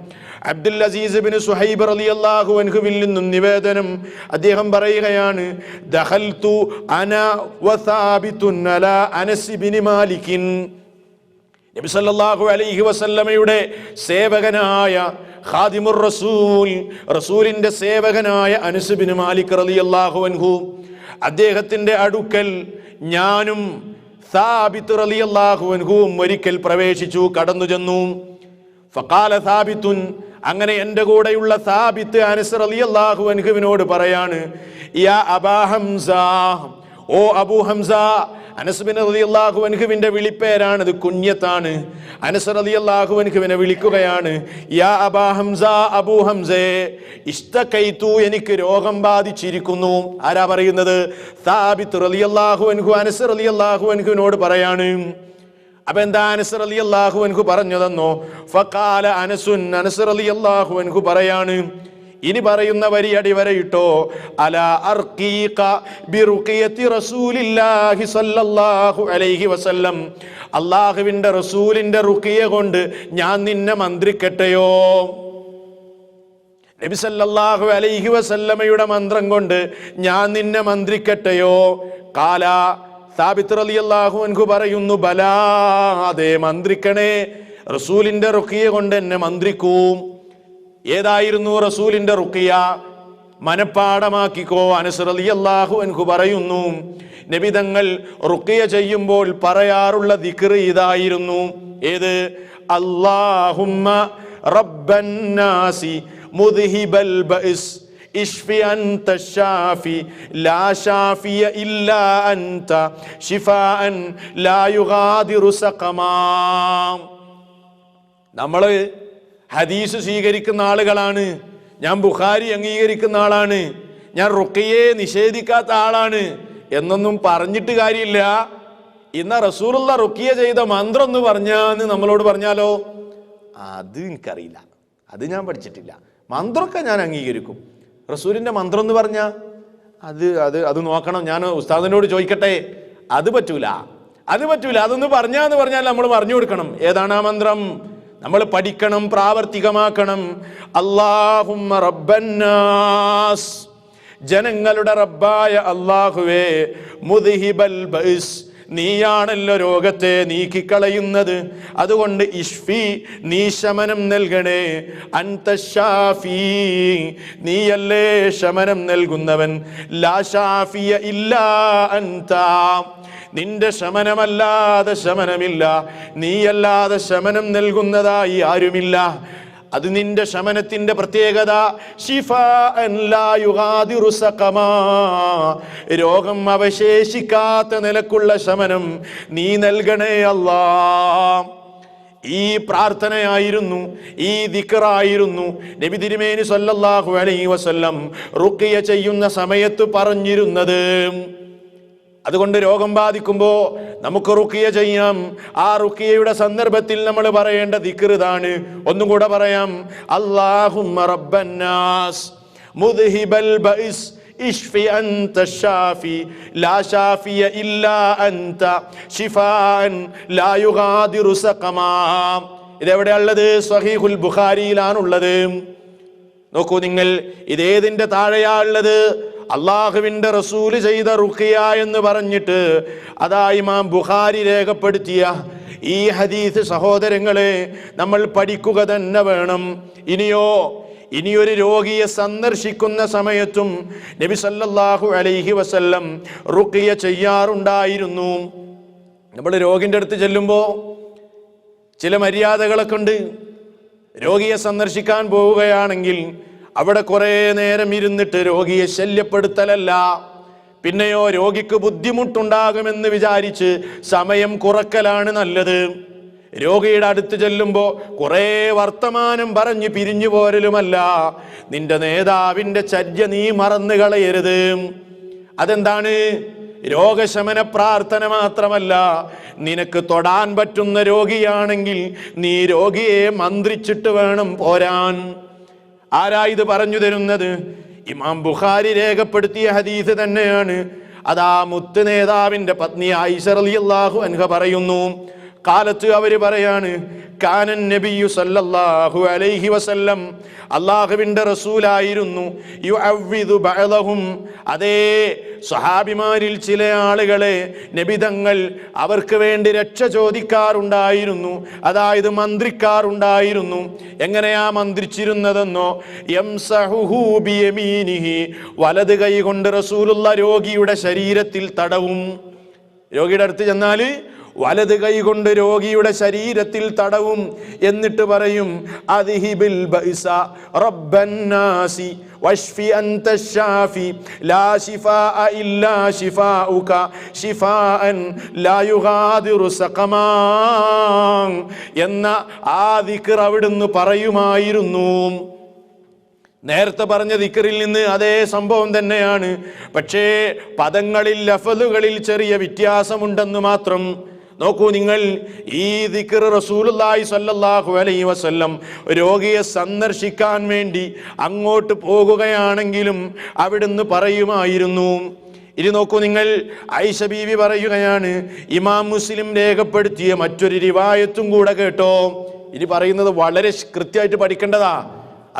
അബ്ദുൽ അസീസ് ഇബ്നു സുഹൈബ് റളിയല്ലാഹു അൻഹുവിൽ നിന്നും നിവേദനം. അദ്ദേഹം പറയുകയാണ്, ദഖൽതു അനാ വസാബിതുൻ അലാ അനസ് ഇബ്നു മാലികിൻ. നബി സല്ലല്ലാഹു അലൈഹി വസല്ലമയുടെ സേവകനായ ഖാദിമുർ റസൂൽ, റസൂലിന്റെ സേവകനായ അനസ് ബിൻ മാലിക് റളിയല്ലാഹു അൻഹു, അദ്ദേഹത്തിന്റെ അടുക്കൽ ഞാനും സാബിത്ത് റളിയല്ലാഹു അൻഹുവും ഒരിക്കൽ പ്രവേശിച്ചു, കടന്നു ചെന്നു. ഫഖാല സാബിത്തുൻ, അങ്ങനെ എൻ്റെ കൂടെയുള്ള സാബിത്ത് അനസ് റളിയല്ലാഹു അൻഹുവിനോട് പറയാണ്, യാ അബാ ഹംസ, ഓ അബൂ ഹംസ. അനസ് ബിൻ റളിയല്ലാഹു അൻഹുവിന്റെ വിളിപ്പേരാണ്, അത് കുഞ്ഞത്താണ്. അനസ് റളിയല്ലാഹു അൻഹുവിനെ വിളിക്കുകയാണ്, യാ അബാ ഹംസ, അബൂ ഹംസേ, ഇസ്തകൈതു, എനിക്ക് രോഗം ബാധിച്ചിരിക്കുന്നു. ആരാ പറയുന്നത്? സാബിത്ത് റളിയല്ലാഹു അൻഹു അനസ് റളിയല്ലാഹു അൻഹുവിനോട് പറയാണ്. അപ്പൊ എന്താ അനസ് റളിയല്ലാഹു അൻഹു പറഞ്ഞതെന്നോ? ഫഖാല അനസുൻ, അനസ് റളിയല്ലാഹു അൻഹു പറയാണ്, ഇനി പറയുന്ന വരി അടിവരയിട്ടോ, അലാ അർഖീക ബിറുഖിയത്തി റസൂലില്ലാഹി സ്വല്ലല്ലാഹു അലൈഹി വസല്ലം, അല്ലാഹുവിന്റെ റസൂലിന്റെ റുഖിയ കൊണ്ട് ഞാൻ നിന്നെ മന്ത്രിക്കട്ടെയോ? നബി സല്ലല്ലാഹു അലൈഹി വസല്ലമയുടെ മന്ത്രം കൊണ്ട് ഞാൻ നിന്നെ മന്ത്രിക്കട്ടെയോ? ഖാല, സാബിത്ത് റളിയല്ലാഹു അൻഹു പറയുന്നു, ബലാ, അതെ മന്ത്രിക്കണേ. റസൂലിന്റെ റുഖിയ കൊണ്ട് എന്നെ മന്ത്രിക്കൂ. ഏതായിരുന്നു റസൂലിന്റെ റുഖിയ? മനപ്പാടമാക്കിക്കോ. അനസ് റളിയല്ലാഹു അൻഹു പറയുന്നു, നബി തങ്ങൾ റുഖിയ ചെയ്യുമ്പോൾ പറയാറുള്ള ദിക്ർ ഇതായിരുന്നു. ഏത്? അല്ലാഹുമ്മ റബ്ബന്നാസി മുദ്ഹിബൽ ബഅസ് ഇശ്ഫി അൻത ശാഫി ലാ ശാഫിയ ഇല്ലാ അൻത ശിഫാഅൻ ലാ യുഗാദിറു സഖമാ. നമ്മള് ഹദീസ് സ്വീകരിക്കുന്ന ആളുകളാണ്. ഞാൻ ബുഖാരി അംഗീകരിക്കുന്ന ആളാണ്, ഞാൻ റുഖിയെ നിഷേധിക്കാത്ത ആളാണ് എന്നൊന്നും പറഞ്ഞിട്ട് കാര്യമില്ല. ഇന്ന റസൂലുള്ള റുഖിയ ചെയ്ത മന്ത്രം എന്ന് പറഞ്ഞാന്ന് നമ്മളോട് പറഞ്ഞാലോ, അത് എനിക്കറിയില്ല, അത് ഞാൻ പഠിച്ചിട്ടില്ല. മന്ത്രമൊക്കെ ഞാൻ അംഗീകരിക്കും, റസൂലിന്റെ മന്ത്രം എന്ന് പറഞ്ഞാ അത് നോക്കണം, ഞാൻ ഉസ്താദിനോട് ചോദിക്കട്ടെ. അത് പറ്റൂല, അത് പറ്റൂല. അതൊന്ന് പറഞ്ഞാന്ന് പറഞ്ഞാൽ നമ്മൾ പറഞ്ഞു കൊടുക്കണം. ഏതാണ് ആ മന്ത്രം? നമ്മൾ പഠിക്കണം, പ്രാവർത്തികമാക്കണം. അല്ലാഹുമ്മ റബ്ബന്നാസ്, ജനങ്ങളുടെ റബ്ബായ അല്ലാഹുവേ, മുദ്ഹിബൽ ബഅസ്, നീയാണല്ലോ രോഗത്തെ നീക്കിക്കളയുന്നത്, അതുകൊണ്ട് ഇശ്ഫി, നീ ശമനം നൽകണേ. അൻത ശാഫി, നീയല്ലേ ശമനം നൽകുന്നവൻ. ലാ ശാഫിയ ഇല്ലാ അൻത, നിന്റെ ശമനമല്ലാതെ ശമനമില്ല, നീയല്ലാതെ ശമനം നൽകുന്നതായി ആരുമില്ല. അത് നിന്റെ ശമനത്തിന്റെ പ്രത്യേകത. ശിഫാഅൻ ലാ യുഗാദിറു സഖമാ, രോഗം അവശേഷിക്കാത്ത നിലക്കുള്ള ശമനം നീ നൽകണേ അല്ലാ. ഈ പ്രാർത്ഥനയായിരുന്നു, ഈ ദിക്റായിരുന്നു നബി തിരുമേനി സല്ലല്ലാഹു അലൈഹി വസല്ലം റുഖിയ ചെയ്യുന്ന സമയത്ത് പറഞ്ഞിരുന്നത്. അതുകൊണ്ട് രോഗം ബാധിക്കുമ്പോ നമുക്ക് റുഖിയ ചെയ്യാം. ആ റുഖിയയുടെ സന്ദർഭത്തിൽ നമ്മൾ പറയേണ്ട ദിക്ർ ഇതാണ്. ഒന്നും കൂടെ പറയാം. അല്ലാഹുമ്മ റബ്ബന്നാസ് മുദ്ഹിബൽ ബഅസ് ഇശ്ഫി അൻത ശാഫി ലാ ശാഫിയ ഇല്ലാ അൻത ശിഫാഅൻ ലാ യുഗാദിറു സഖമാ. ഇതെവിടെയുള്ളത്? സ്വഹീഹുൽ ബുഖാരിയിലാണുള്ളത്. നോക്കൂ നിങ്ങൾ, ഇതേതിന്റെ താഴെയാ ഉള്ളത്? അള്ളാഹുവിന്റെ റസൂല് ചെയ്ത റുഖിയ എന്ന് പറഞ്ഞിട്ട് അതാ ഇമാം ബുഖാരി രേഖപ്പെടുത്തിയ ഈ ഹദീസ് സഹോദരങ്ങളെ നമ്മൾ പഠിക്കുക തന്നെ വേണം. ഇനിയൊരു രോഗിയെ സന്ദർശിക്കുന്ന സമയത്തും നബി സല്ലല്ലാഹു അലൈഹി വസല്ലം റുഖിയ ചെയ്യാറുണ്ടായിരുന്നു. നമ്മൾ രോഗിന്റെ അടുത്ത് ചെല്ലുമ്പോൾ ചില മര്യാദകളൊക്കെ ഉണ്ട്. രോഗിയെ സന്ദർശിക്കാൻ പോവുകയാണെങ്കിൽ അവിടെ കുറെ നേരം ഇരുന്നിട്ട് രോഗിയെ ശല്യപ്പെടുത്തലല്ല, പിന്നെയോ രോഗിക്ക് ബുദ്ധിമുട്ടുണ്ടാകുമെന്ന് വിചാരിച്ച് സമയം കുറക്കലാണ് നല്ലത്. രോഗിയുടെ അടുത്ത് ചെല്ലുമ്പോ കുറെ വർത്തമാനം പറഞ്ഞ് പിരിഞ്ഞു പോരലുമല്ല. നിന്റെ നേതാവിന്റെ ചര്യ നീ മറന്നു കളയരുത്. അതെന്താണ്? രോഗശമന പ്രാർത്ഥന മാത്രമല്ല, നിനക്ക് തൊടാൻ പറ്റുന്ന രോഗിയാണെങ്കിൽ നീ രോഗിയെ മന്ത്രിച്ചിട്ട് വേണം പോരാൻ. ആരാ ഇത് പറഞ്ഞു തരുന്നത്? ഇമാം ബുഖാരി രേഖപ്പെടുത്തിയ ഹദീസ് തന്നെയാണ്. അതാ മുത്ത് നേതാവിന്റെ പത്നി ആയിഷ റളിയല്ലാഹു അൻഹ പറയുന്നു, കാലത്ത് അവര് പറയാണ്, കാനൻ നബിയു സല്ലല്ലാഹു അലൈഹി വസല്ലം, അള്ളാഹുവിന്റെ റസൂലായിരുന്നു, യുഅവ്വിദു ബഅദഹും, അതേ സ്വഹാബിമാരിൽ ചില ആളുകളെ നബിതങ്ങൾ അവർക്ക് വേണ്ടി രക്ഷ ചോദിക്കാറുണ്ടായിരുന്നു, അതായത് മന്ത്രിക്കാറുണ്ടായിരുന്നു. എങ്ങനെയാ മന്ത്രിച്ചിരുന്നതെന്നോ? യംസഹുഹു ബിയമീനിഹി, വലത് കൈ കൊണ്ട് റസൂലുള്ള രോഗിയുടെ ശരീരത്തിൽ തടവും. രോഗിയുടെ അടുത്ത് ചെന്നാല് വലത് കൈ കൊണ്ട് രോഗിയുടെ ശരീരത്തിൽ തടവും. എന്നിട്ട് പറയും, അദ്ഹിബിൽ ബഅസ റബ്ബന്നാസി വശ്ഫി അൻത ശാഫി ലാ ശിഫാഅ ഇല്ലാ ശിഫാഉക ശിഫാഅൻ ലാ യുഗാദിറു സഖമാ എന്ന ആ ദിക്ർ അവിടുന്ന് പറയുമായിരുന്നു. നേരത്തെ പറഞ്ഞ ദിക്റിൽ നിന്ന് അതേ സംഭവം തന്നെയാണ്. പക്ഷേ പദങ്ങളിൽ, ലഫ്ളുകളിൽ ചെറിയ വ്യത്യാസമുണ്ടെന്ന് മാത്രം. നോക്കൂ നിങ്ങൾ, ഈ ദിക്ർ റസൂലുള്ളാഹി സ്വല്ലല്ലാഹു അലൈഹി വസല്ലം രോഗിയെ സന്ദർശിക്കാൻ വേണ്ടി അങ്ങോട്ട് പോകുകയാണെങ്കിലും അവിടുന്ന് പറയുമായിരുന്നു. ഇനി നോക്കൂ നിങ്ങൾ, ആയിഷ ബീവി പറയുകയാണ്, ഇമാം മുസ്ലിം രേഖപ്പെടുത്തിയ മറ്റൊരു റിവായത്തും കൂടെ കേട്ടോ. ഇനി പറയുന്നത് വളരെ കൃത്യമായിട്ട് പഠിക്കേണ്ടതാ.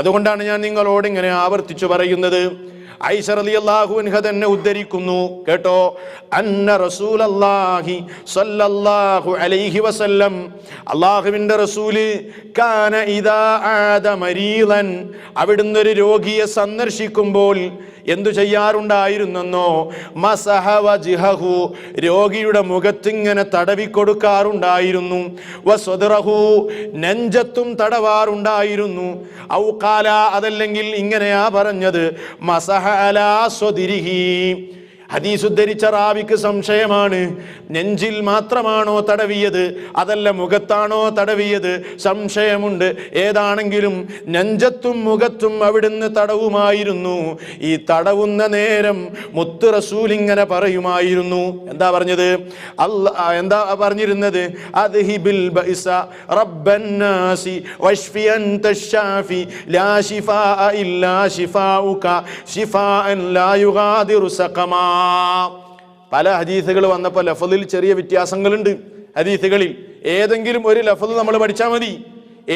അതുകൊണ്ടാണ് ഞാൻ നിങ്ങളോട് ഇങ്ങനെ ആവർത്തിച്ചു പറയുന്നത്. ആയിഷ റളിയല്ലാഹു അൻഹ തന്നെ ഉദ്ധരിക്കുന്നു, കേട്ടോ, അന്ന റസൂലല്ലാഹി സ്വല്ലല്ലാഹു അലൈഹി വസല്ലം, അല്ലാഹുവിന്റെ റസൂല്, കാന ഇദാ ആദ മരീളൻ, അവിടുന്ന് ഒരു രോഗിയെ സന്ദർശിക്കുമ്പോൾ എന്തു ചെയ്യാറുണ്ടായിരുന്നെന്നോ, മസഹ വജ്ഹഹു, രോഗിയുടെ മുഖത്തിങ്ങനെ തടവിക്കൊടുക്കാറുണ്ടായിരുന്നു, വസ്വദ്റഹു, നെഞ്ചത്തും തടവാറുണ്ടായിരുന്നു, ഔ ഖാല, അതല്ലെങ്കിൽ ഇങ്ങനെയാ പറഞ്ഞത്, മസഹ അലാ സ്വദിരിഹി. ഹദീസ് ഉദ്ധരിച്ച റാവിക്ക് സംശയമാണ്, നെഞ്ചിൽ മാത്രമാണോ തടവിയത് അതല്ല മുഖത്താണോ തടവിയത്, സംശയമുണ്ട്. ഏതാണെങ്കിലും നെഞ്ചത്തും മുഖത്തും അവിടുന്ന് തടവുമായിരുന്നു. ഈ തടവുന്ന നേരം മുത്ത് റസൂൽ ഇങ്ങനെ പറയുമായിരുന്നു. എന്താ പറഞ്ഞത്? എന്താ പറഞ്ഞിരുന്നത്? അദ്ഹിബിൽ ബഇസ റബ്ബന്നാസി വശ്ഫി അൻത ശാഫി ലാ ശിഫാഅ ഇല്ലാ ശിഫാഉക ശിഫാഅൻ ലാ യുഗാദിറു സഖമാ. പല ഹദീസുകൾ വന്നപ്പോൾ ലഫ്ളിൽ ചെറിയ വ്യത്യാസങ്ങളുണ്ട്. ഹദീസുകളിൽ ഏതെങ്കിലും ഒരു ലഫ്ള് നമ്മൾ പഠിച്ചാൽ മതി,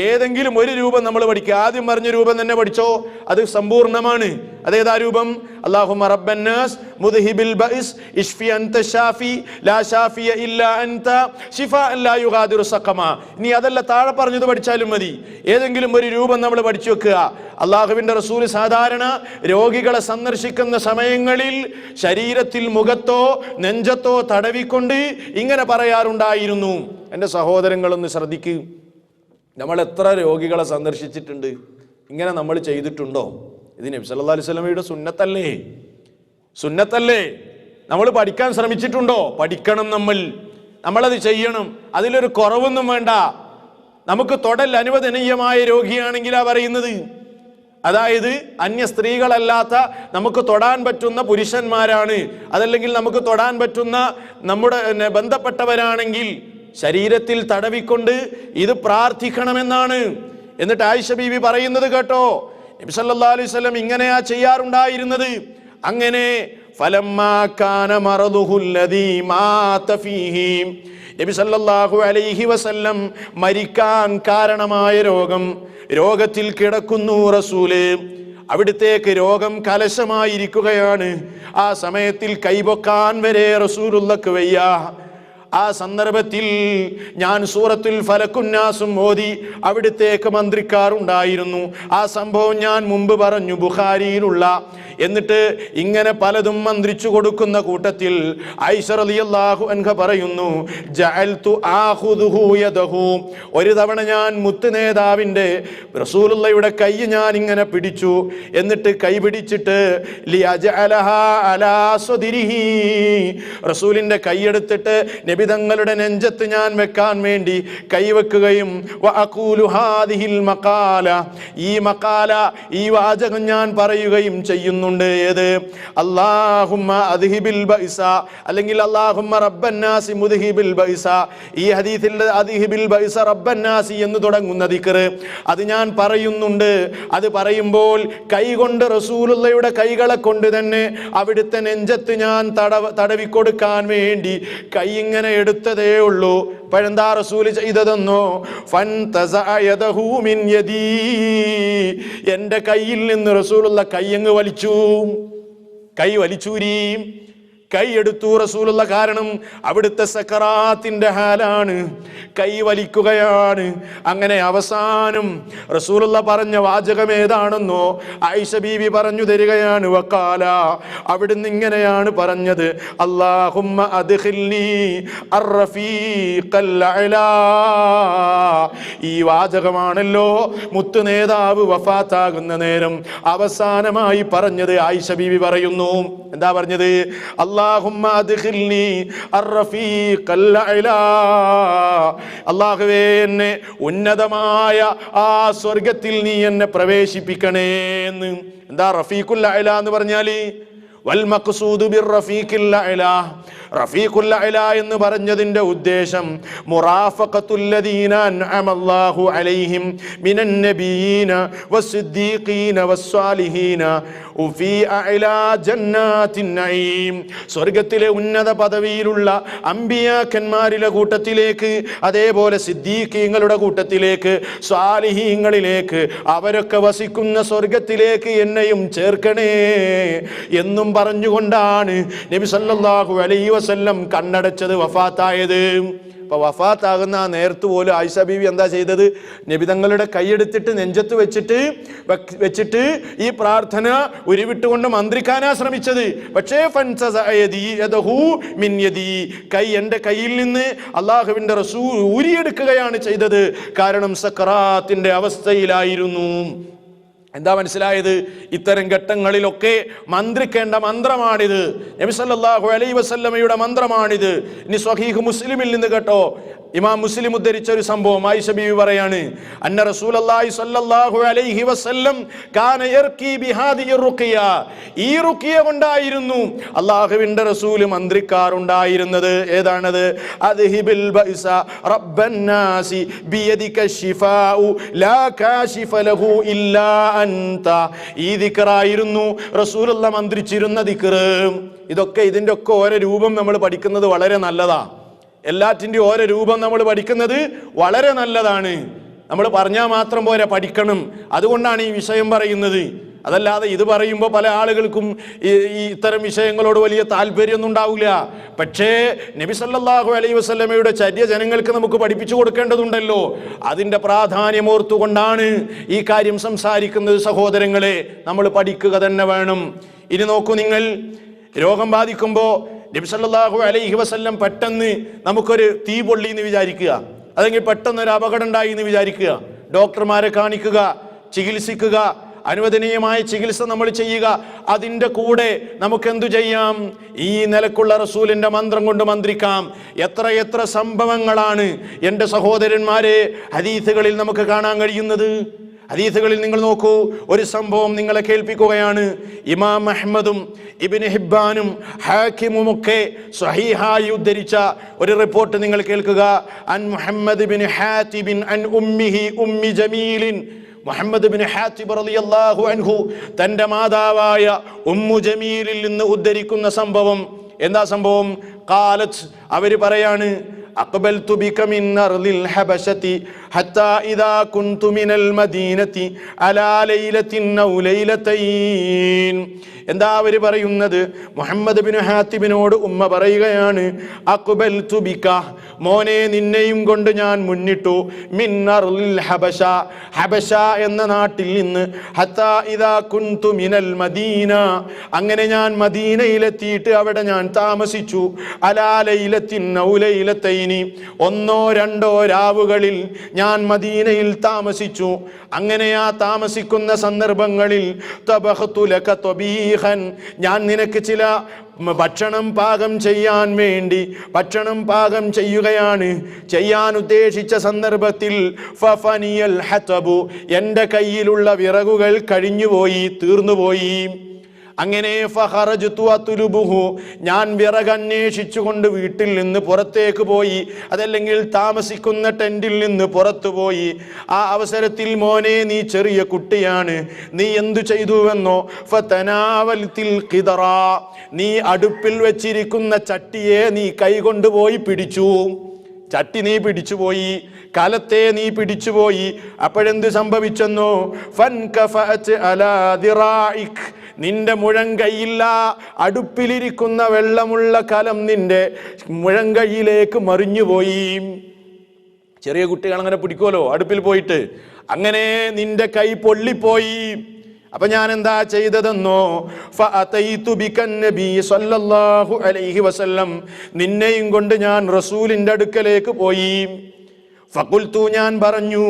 ഏതെങ്കിലും ഒരു രൂപം നമ്മൾ പഠിക്കുക. ആദ്യം പറഞ്ഞ രൂപം തന്നെ പഠിച്ചോ, അത് സമ്പൂർണ്ണമാണ്. അതേതാ രൂപം? അല്ലാഹുമ്മ റബ്ബന്നാസ് മുദ്ഹിബിൽ ബഇസ് ഇശ്ഫി അൻത ശാഫി ലാ ശാഫിയ ഇല്ലാ അൻത ശിഫാഅൻ ലാ യുഗാദിറു സഖമാ. ഇനി അതല്ല, താഴെ പറഞ്ഞത് പഠിച്ചാലും മതി. ഏതെങ്കിലും ഒരു രൂപം നമ്മൾ പഠിച്ചു വെക്കുക. അള്ളാഹുവിന്റെ റസൂൽ സാധാരണ രോഗികളെ സന്ദർശിക്കുന്ന സമയങ്ങളിൽ ശരീരത്തിൽ മുഖത്തോ നെഞ്ചത്തോ തടവിക്കൊണ്ട് ഇങ്ങനെ പറയാറുണ്ടായിരുന്നു. എൻ്റെ സഹോദരങ്ങളൊന്ന് ശ്രദ്ധിക്കൂ, നമ്മൾ എത്ര രോഗികളെ സന്ദർശിച്ചിട്ടുണ്ട്? ഇങ്ങനെ നമ്മൾ ചെയ്തിട്ടുണ്ടോ? ഇത് നബി സല്ലല്ലാഹു അലൈഹി വസല്ലമയുടെ സുന്നത്തല്ലേ? സുന്നത്തല്ലേ? നമ്മൾ പഠിക്കാൻ ശ്രമിച്ചിട്ടുണ്ടോ? പഠിക്കണം, നമ്മളത് ചെയ്യണം. അതിലൊരു കുറവൊന്നും വേണ്ട. നമുക്ക് തൊടൽ അനുവദനീയമായ രോഗിയാണെങ്കിലാ പറയുന്നത്. അതായത് അന്യ സ്ത്രീകളല്ലാത്ത നമുക്ക് തൊടാൻ പറ്റുന്ന പുരുഷന്മാരാണ്, അതല്ലെങ്കിൽ നമുക്ക് തൊടാൻ പറ്റുന്ന നമ്മുടെ ബന്ധപ്പെട്ടവരാണെങ്കിൽ ശരീരത്തിൽ തടവിക്കൊണ്ട് ഇത് പ്രാർത്ഥിക്കണമെന്നാണ്. എന്നിട്ട് ആയിഷ ബീവി പറയുന്നത് കേട്ടോ, നബി സല്ലല്ലാഹു അലൈഹി വസല്ലം ഇങ്ങനെയാ ചെയ്യാറുണ്ടായിരുന്നത്. അങ്ങനെ ഫലമ്മാ കാന മറദുഹുൽ ലദീ മാത ഫീഹി, നബി സല്ലല്ലാഹു അലൈഹി വസല്ലം മരിക്കാൻ കാരണമായ രോഗത്തിൽ കിടക്കുന്നു റസൂല്. അവിടുത്തേക്ക് രോഗം കലശമായിരിക്കുകയാണ്. ആ സമയത്തിൽ കൈപൊക്കാൻ വരെ റസൂലുള്ളാഹിക്ക് വയ്യ. ആ സന്ദർഭത്തിൽ ഞാൻ സൂറത്തുൽ ഫലഖുൻ നാസും ഓതി അവിടുത്തേക്ക് മന്ത്രിക്കാറുണ്ടായിരുന്നു. ആ സംഭവം ഞാൻ മുമ്പ് പറഞ്ഞു, ബുഖാരിയിലുള്ള. എന്നിട്ട് ഇങ്ങനെ പലതും മന്ത്രിച്ചു കൊടുക്കുന്ന കൂട്ടത്തിൽ ആയിഷ റളിയല്ലാഹു അൻഹ പറയുന്നു, ജഅൽതു ആഖുദുഹു യദഹു, ഒരു തവണ ഞാൻ മുത്ത് നേതാവിൻ്റെ റസൂലുള്ളാഹിയുടെ കൈ ഞാൻ ഇങ്ങനെ പിടിച്ചു. എന്നിട്ട് കൈ പിടിച്ചിട്ട് ലിയജഅലഹാ അലാ സദ്രിഹി, റസൂലിൻ്റെ കൈയെടുത്തിട്ട് നബി തങ്ങളുടെ നെഞ്ചത്ത് ഞാൻ വെക്കാൻ വേണ്ടി കൈവെക്കുകയും വഅഖൂലു ഹാദിഹിൽ മഖാല, ഈ മഖാല, ഈ വാചകം ഞാൻ പറയുകയും ചെയ്യുന്നുണ്ട്. ഏത്? അല്ലാഹുമ്മ അദ്ഹിബിൽ ബഇസ, അല്ലെങ്കിൽ അല്ലാഹുമ്മ റബ്ബന്നാസി മുദ്ഹിബിൽ ബഇസ. ഈ ഹദീസിൽ അദ്ഹിബിൽ ബഇസ റബ്ബന്നാസി എന്ന് തുടങ്ങുന്ന ദിക്ർ അത് ഞാൻ പറയുന്നുണ്ട്. അത് പറയുമ്പോൾ കൈകൊണ്ട് റസൂലുള്ളാഹിയുടെ കൈകളെ കൊണ്ട് തന്നെ അവിടുത്തെ നെഞ്ചത്ത് ഞാൻ തടവിക്കൊടുക്കാൻ വേണ്ടി കൈ ഇങ്ങനെ എടുത്തതേ ഉള്ളൂ. പഴന്താ റസൂൽ ചെയ്തതെന്നോ, ഫൻതസഅ യദഹു മിൻ യദീ, എൻ്റെ കയ്യിൽ നിന്ന് റസൂലുള്ള കൈയങ്ങ് കൈ വലിച്ചൂരി, കൈ എടുത്തു റസൂലുള്ള. കാരണം അവിടുത്തെ സക്കറാത്തിന്റെ ഹാലാണ്, കൈ വലിക്കുകയാണ്. അങ്ങനെ അവസാനം റസൂലുള്ള പറഞ്ഞ വാചകം ഏതാണെന്നോ ആയിഷ ബീവി പറഞ്ഞു തരികയാണ്. വഖാല, അവിടുന്ന് ഇങ്ങനെയാണ് പറഞ്ഞത്, അല്ലാഹുമ്മ അദ്ഖിൽനി അർറഫീഖൽ അഅ്ലാ. ഈ വാചകമാണല്ലോ മുത്ത് നേതാവ് വഫാത്താകുന്ന നേരം അവസാനമായി പറഞ്ഞത്. ആയിഷ ബീവി പറയുന്നു, എന്താ പറഞ്ഞത്? അല്ലാഹുമ്മ അദ്ഖിൽനി അർറഫീഖൽ അഅ്ലാ, അല്ലാഹുവേ, എന്നെ ഉന്നതമായ ആ സ്വർഗത്തിൽ നീ എന്നെ പ്രവേശിപ്പിക്കണേ എന്ന്. എന്താ റഫീഖുൽ അഅ്ലാ എന്ന് പറഞ്ഞാല്? വൽ മഖ്സൂദു ബിർ റഫീഖിൽ അഅ്ലാ, റഫീഖുൽ അഅ്ലാ എന്ന് പറഞ്ഞതിന്റെ ഉദ്ദേശം മുറാഫഖത്തുൽ ലദീന അൻഅമല്ലാഹു അലൈഹിം മിനൻ നബിയീന വസ്സിദ്ദീഖീന വസ്സാലിഹീന ഫീ അഅ്ലാ ജന്നാത്തിൻ നഈം, സ്വർഗ്ഗത്തിലെ ഉന്നത പദവിയിലുള്ള അമ്പിയാക്കന്മാരിലെ കൂട്ടത്തിലേക്ക്, അതേപോലെ സിദ്ദീഖീങ്ങളുടെ കൂട്ടത്തിലേക്ക്, സ്വാലിഹീങ്ങളിലേക്ക്, അവരൊക്കെ വസിക്കുന്ന സ്വർഗ്ഗത്തിലേക്ക് എന്നെയും ചേർക്കണേ എന്നും പറഞ്ഞുകൊണ്ടാണ് നബി സല്ലല്ലാഹു അലൈഹി വസല്ലം കണ്ണടച്ചത്, വഫാത്തായത്. അപ്പൊ വഫാത്താകുന്ന ആ നേരത്ത് പോലും ആയിഷ ബീവി എന്താ ചെയ്തത്? നബി തങ്ങളുടെ കൈയെടുത്തിട്ട് നെഞ്ചത്ത് വെച്ചിട്ട് ഈ പ്രാർത്ഥന ഉരുവിട്ടുകൊണ്ട് മന്ത്രിക്കാനാ ശ്രമിച്ചത്. പക്ഷേ കൈ എൻ്റെ കയ്യിൽ നിന്ന് അള്ളാഹുവിന്റെ റസൂൽ ഊരിയെടുക്കുകയാണ് ചെയ്തത്. കാരണം സക്കറാത്തിന്റെ അവസ്ഥയിലായിരുന്നു. എന്താ മനസ്സിലായത്? ഇത്തരം ഘട്ടങ്ങളിലൊക്കെ മന്ത്രിക്കേണ്ട മന്ത്രമാണിത്. നബി സല്ലല്ലാഹു അലൈഹി വസല്ലമയുടെ മന്ത്രമാണിത്. ഇനി സ്വഹീഹ് മുസ്ലിമിൽ നിന്ന് കേട്ടോ, ഇമാം മുസ്ലിം ഉദ്ധരിച്ച ഒരു സംഭവം ആയിഷ ബീവി പറയാണ്, അന്ന റസൂലുള്ളാഹി സ്വല്ലല്ലാഹു അലൈഹി വസല്ലം കാന യർകി ബിഹാദിഹി റുഖിയ, ഈ റുഖിയ കൊണ്ടായിരുന്നു അല്ലാഹുവിന്റെ റസൂൽ മന്ത്രിക്കാറുണ്ടായിരുന്നത്. ഏതാണത്? അദ്ഹിബിൽ ബഅസ റബ്ബന്നാസി ബിയദിക ശിഫാഉ ലാ കാശിഫ ലഹു ഇല്ലാ അൻത. ഈ ദിക്റായിരുന്നു റസൂലുള്ള മന്ത്രിച്ചിരുന്ന ദിക്ർ. ഇതിന്റെ ഒക്കെ ഓരോ രൂപം നമ്മൾ പഠിക്കുന്നത് വളരെ നല്ലതാ. എല്ലാറ്റിൻ്റെ ഓരോ രൂപം നമ്മൾ പഠിക്കുന്നത് വളരെ നല്ലതാണ്. നമ്മൾ പറഞ്ഞാൽ മാത്രം പോരാ, പഠിക്കണം. അതുകൊണ്ടാണ് ഈ വിഷയം പറയുന്നത്. അതല്ലാതെ ഇത് പറയുമ്പോൾ പല ആളുകൾക്കും ഈ ഇത്തരം വിഷയങ്ങളോട് വലിയ താല്പര്യമൊന്നും ഉണ്ടാവില്ല. പക്ഷേ നബി സല്ലല്ലാഹു അലൈഹി വസല്ലമയുടെ ചര്യ ജനങ്ങൾക്ക് നമുക്ക് പഠിപ്പിച്ചു കൊടുക്കേണ്ടതുണ്ടല്ലോ. അതിൻ്റെ പ്രാധാന്യം ഓർത്തുകൊണ്ടാണ് ഈ കാര്യം സംസാരിക്കുന്നത്. സഹോദരങ്ങളെ, നമ്മൾ പഠിക്കുക തന്നെ വേണം. ഇനി നോക്കൂ നിങ്ങൾ, രോഗം ബാധിക്കുമ്പോൾ നബി സല്ലല്ലാഹു അലൈഹി വസല്ലം പെട്ടെന്ന് നമുക്കൊരു തീ പൊള്ളി എന്ന് വിചാരിക്കുക, അല്ലെങ്കിൽ പെട്ടെന്നൊരു അപകടം ഉണ്ടായി എന്ന് വിചാരിക്കുക. ഡോക്ടർമാരെ കാണിക്കുക, ചികിത്സിക്കുക, അനുവദനീയമായ ചികിത്സ നമ്മൾ ചെയ്യുക. അതിൻ്റെ കൂടെ നമുക്കെന്തു ചെയ്യാം? ഈ നിലക്കുള്ള റസൂലിൻ്റെ മന്ത്രം കൊണ്ട് മന്ത്രിക്കാം. എത്ര സംഭവങ്ങളാണ് എൻ്റെ സഹോദരന്മാരെ ഹദീസുകളിൽ നമുക്ക് കാണാൻ കഴിയുന്നത്. ഹദീസുകളിൽ നിങ്ങൾ നോക്കൂ, ഒരു സംഭവം നിങ്ങളെ കേൾപ്പിക്കുകയാണ്. ഇമാം അഹ്മദും ഇബ്നു ഹിബ്ബാനും ഹാക്കിമും ഒക്കെ സ്വഹീഹായി ഉദ്ധരിച്ച ഒരു റിപ്പോർട്ട് നിങ്ങൾ കേൾക്കുക. അൻ മുഹമ്മദ് ബിൻ ഹാത്തിബിൻ അൻ ഉമ്മിഹി ഉമ്മി ജമീലിൻ, മുഹമ്മദ് ബിൻ ഹാത്തിബ് റളിയല്ലാഹു അൻഹു തൻ്റെ മാതാവായ ഉമ്മു ജമീലിൽ നിന്ന് ഉദ്ധരിക്കുന്ന സംഭവം. എന്താ സംഭവം? ഖാലത്ത്, അവര് പറയാണ്, അഖ്ബൽതു ബിക മിൻ അർളിൽ ഹബശതി ഹത്താ ഇദാ കുൻതു മിനൽ മദീനതി അലാ ലൈലത്തിൻ ഔ ലൈലതൈൻ. എന്താ അവര് പറയുന്നത്? മുഹമ്മദ് ബിൻ ഹാത്തിബിനോട് ഉമ്മ പറയുകയാണ്, അഖ്ബൽതു ബിക, മോനെ നിന്നെയും കൊണ്ട് ഞാൻ മുന്നിട്ടു, മിൻ അർളിൽ ഹബശ, ഹബശ എന്ന നാട്ടിൽ നിന്ന്, ഹത്താ ഇദാ കുൻതു മിനൽ മദീന, അങ്ങനെ ഞാൻ മദീനയിലെത്തിയിട്ട് അവിടെ ഞാൻ താമസിച്ചു, അലാ ലൈലത്തിൻ ഔ ലൈലതൈൻ, ഒന്നോ രണ്ടോ രാവുകളിൽ ഞാൻ മദീനയിൽ താമസിച്ചു. അങ്ങനെ ആ താമസിക്കുന്ന സന്ദർഭങ്ങളിൽ തബഖ്തു ലക തബീഖൻ, ഞാൻ നിനക്ക് ചില ഭക്ഷണം പാകം ചെയ്യാൻ വേണ്ടി ഭക്ഷണം പാകം ചെയ്യുകയാണ്. ചെയ്യാൻ ഉദ്ദേശിച്ച സന്ദർഭത്തിൽ ഫഫനിയൽ ഹതബു, എൻ്റെ കയ്യിലുള്ള വിറകുകൾ കഴിഞ്ഞുപോയി, തീർന്നുപോയി. അങ്ങനെ ഫഖറജ്തു അത്ലുബുഹു, ഞാൻ വിറകന്വേഷിച്ചുകൊണ്ട് വീട്ടിൽ നിന്ന് പുറത്തേക്ക് പോയി, അതല്ലെങ്കിൽ താമസിക്കുന്ന ടെന്റിൽ നിന്ന് പുറത്തു പോയി. ആ അവസരത്തിൽ, മോനെ നീ ചെറിയ കുട്ടിയാണ്, നീ എന്തു ചെയ്തുവെന്നോ? ഫതനാവൽതിൽ ഖിദറ, നീ അടുപ്പിൽ വെച്ചിരിക്കുന്ന ചട്ടിയെ നീ കൈകൊണ്ടുപോയി പിടിച്ചു. ചട്ടി നീ പിടിച്ചുപോയി, കലത്തെ നീ പിടിച്ചുപോയി. അപ്പോഴെന്ത് സംഭവിച്ചെന്നോ? ഫൻകഫഅത് അലാ ദിറാഇക്, നിന്റെ മുഴങ്കൈയില്ല, അടുപ്പിലിരിക്കുന്ന വെള്ളമുള്ള കലം നിന്റെ മുഴങ്കൈയിലേക്ക് മറിഞ്ഞുപോയി. ചെറിയ കുട്ടികൾ അങ്ങനെ പിടിക്കുമല്ലോ അടുപ്പിൽ പോയിട്ട്. അങ്ങനെ നിന്റെ കൈ പൊള്ളിപ്പോയി. അപ്പൊ ഞാൻ എന്താ ചെയ്തതെന്നോ? ഫഅതൈതു ബികൻ നബി സല്ലല്ലാഹു അലൈഹി വസല്ലം, നിന്നെയും കൊണ്ട് ഞാൻ റസൂലിന്റെ അടുക്കലേക്ക് പോയി. ഫഖുൽതു, ഞാൻ പറഞ്ഞു,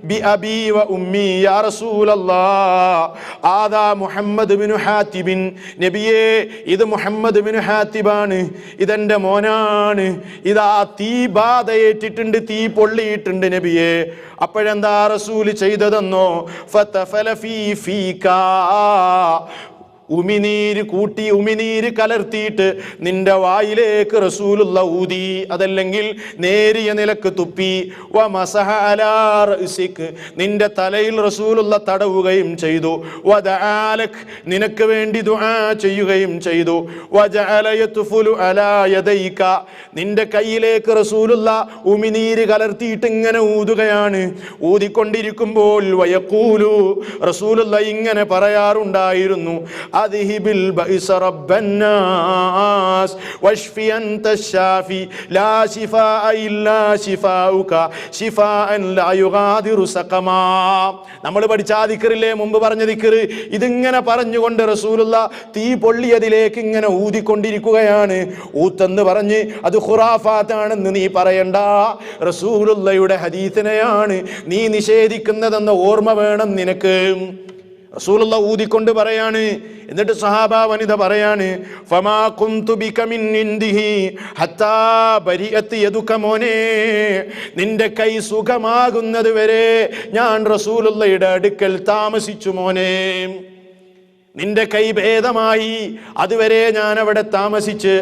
ബി അബി വ ഉമ്മി യാ റസൂലല്ലാഹ് ആദാ മുഹമ്മദ് ബിൻ ഹാത്തിബിൻ, നബിയേ ഇത് മുഹമ്മദ് ബിൻ ഹാത്തിബാണ്, ഇതെന്റെ മോനാണ്, ഇതാ തീ ബാധയേറ്റിട്ടുണ്ട്, തീ പൊള്ളിയിട്ടുണ്ട് നബിയേ. അപ്പോഴെന്താ റസൂൽ ചെയ്തതെന്നോ? ഫതഫല ഫീ ഫീക, ഉമിനീര് കൂട്ടി ഉമിനീര് കലർത്തിയിട്ട് നിന്റെ വായിലേക്ക് റസൂലുള്ള ഊതി, അതല്ലെങ്കിൽ നേരിയ നിലക്ക് തുപ്പി. വമസഹ അലാ റഅസിക്, നിന്റെ തലയിൽ റസൂലുള്ള തടവുകയും ചെയ്തു. വദഅലക്, നിനക്ക് വേണ്ടി ദുആ ചെയ്യുകയും ചെയ്തു. വജഅല യത്ഫുലു അലാ യദൈക, നിന്റെ കയ്യിലേക്ക് റസൂലുള്ള ഉമിനീര് കലർത്തിയിട്ട് ഇങ്ങനെ ഊതുകയാണ്. ഊതിക്കൊണ്ടിരിക്കുമ്പോൾ വയഖൂലു, റസൂലുള്ള ഇങ്ങനെ പറയാറുണ്ടായിരുന്നു, അദ്ഹിബിൽ ബഅസ റബ്ബന്നാസ് വശ്ഫി അൻത ശാഫി ലാ ശിഫാഅ ഇല്ലാ ശിഫാഉക ശിഫാഅൻ ലാ യുഗാദിറു സഖമാ. നമ്മൾ പഠിച്ച ആ ദിക്റില്ലേ, മുമ്പ് പറഞ്ഞ ദിക്റ്, ഇതിങ്ങനെ പറഞ്ഞുകൊണ്ട് റസൂലുള്ള തീ പൊള്ളിയതിലേക്ക് ഇങ്ങനെ ഊതിക്കൊണ്ടിരിക്കുകയാണ്. ഊത്തെന്ന് പറഞ്ഞ് അത് ഖുറാഫാത്താണെന്ന് നീ പറയണ്ട, റസൂലുള്ളയുടെ ഹദീസിനെയാണ് നീ നിഷേധിക്കുന്നതെന്ന ഓർമ്മ വേണം നിനക്ക്. റസൂലുള്ള ഊതിക്കൊണ്ട് പറയാണ്. എന്നിട്ട് സഹാബ വനിത പറയാണ്, ഫമാ കുന്തു ബിക മിൻ ഇൻദിഹി ഹത്താ ബരിഅത് യദുക, മോനെ നിന്റെ കൈ സുഖമാകുന്നത് വരെ ഞാൻ റസൂലുള്ളയുടെ അടുക്കൽ താമസിച്ചു മോനെ. നിന്റെ കൈ ഭേദമായി അതുവരെ ഞാൻ അവിടെ താമസിച്ച്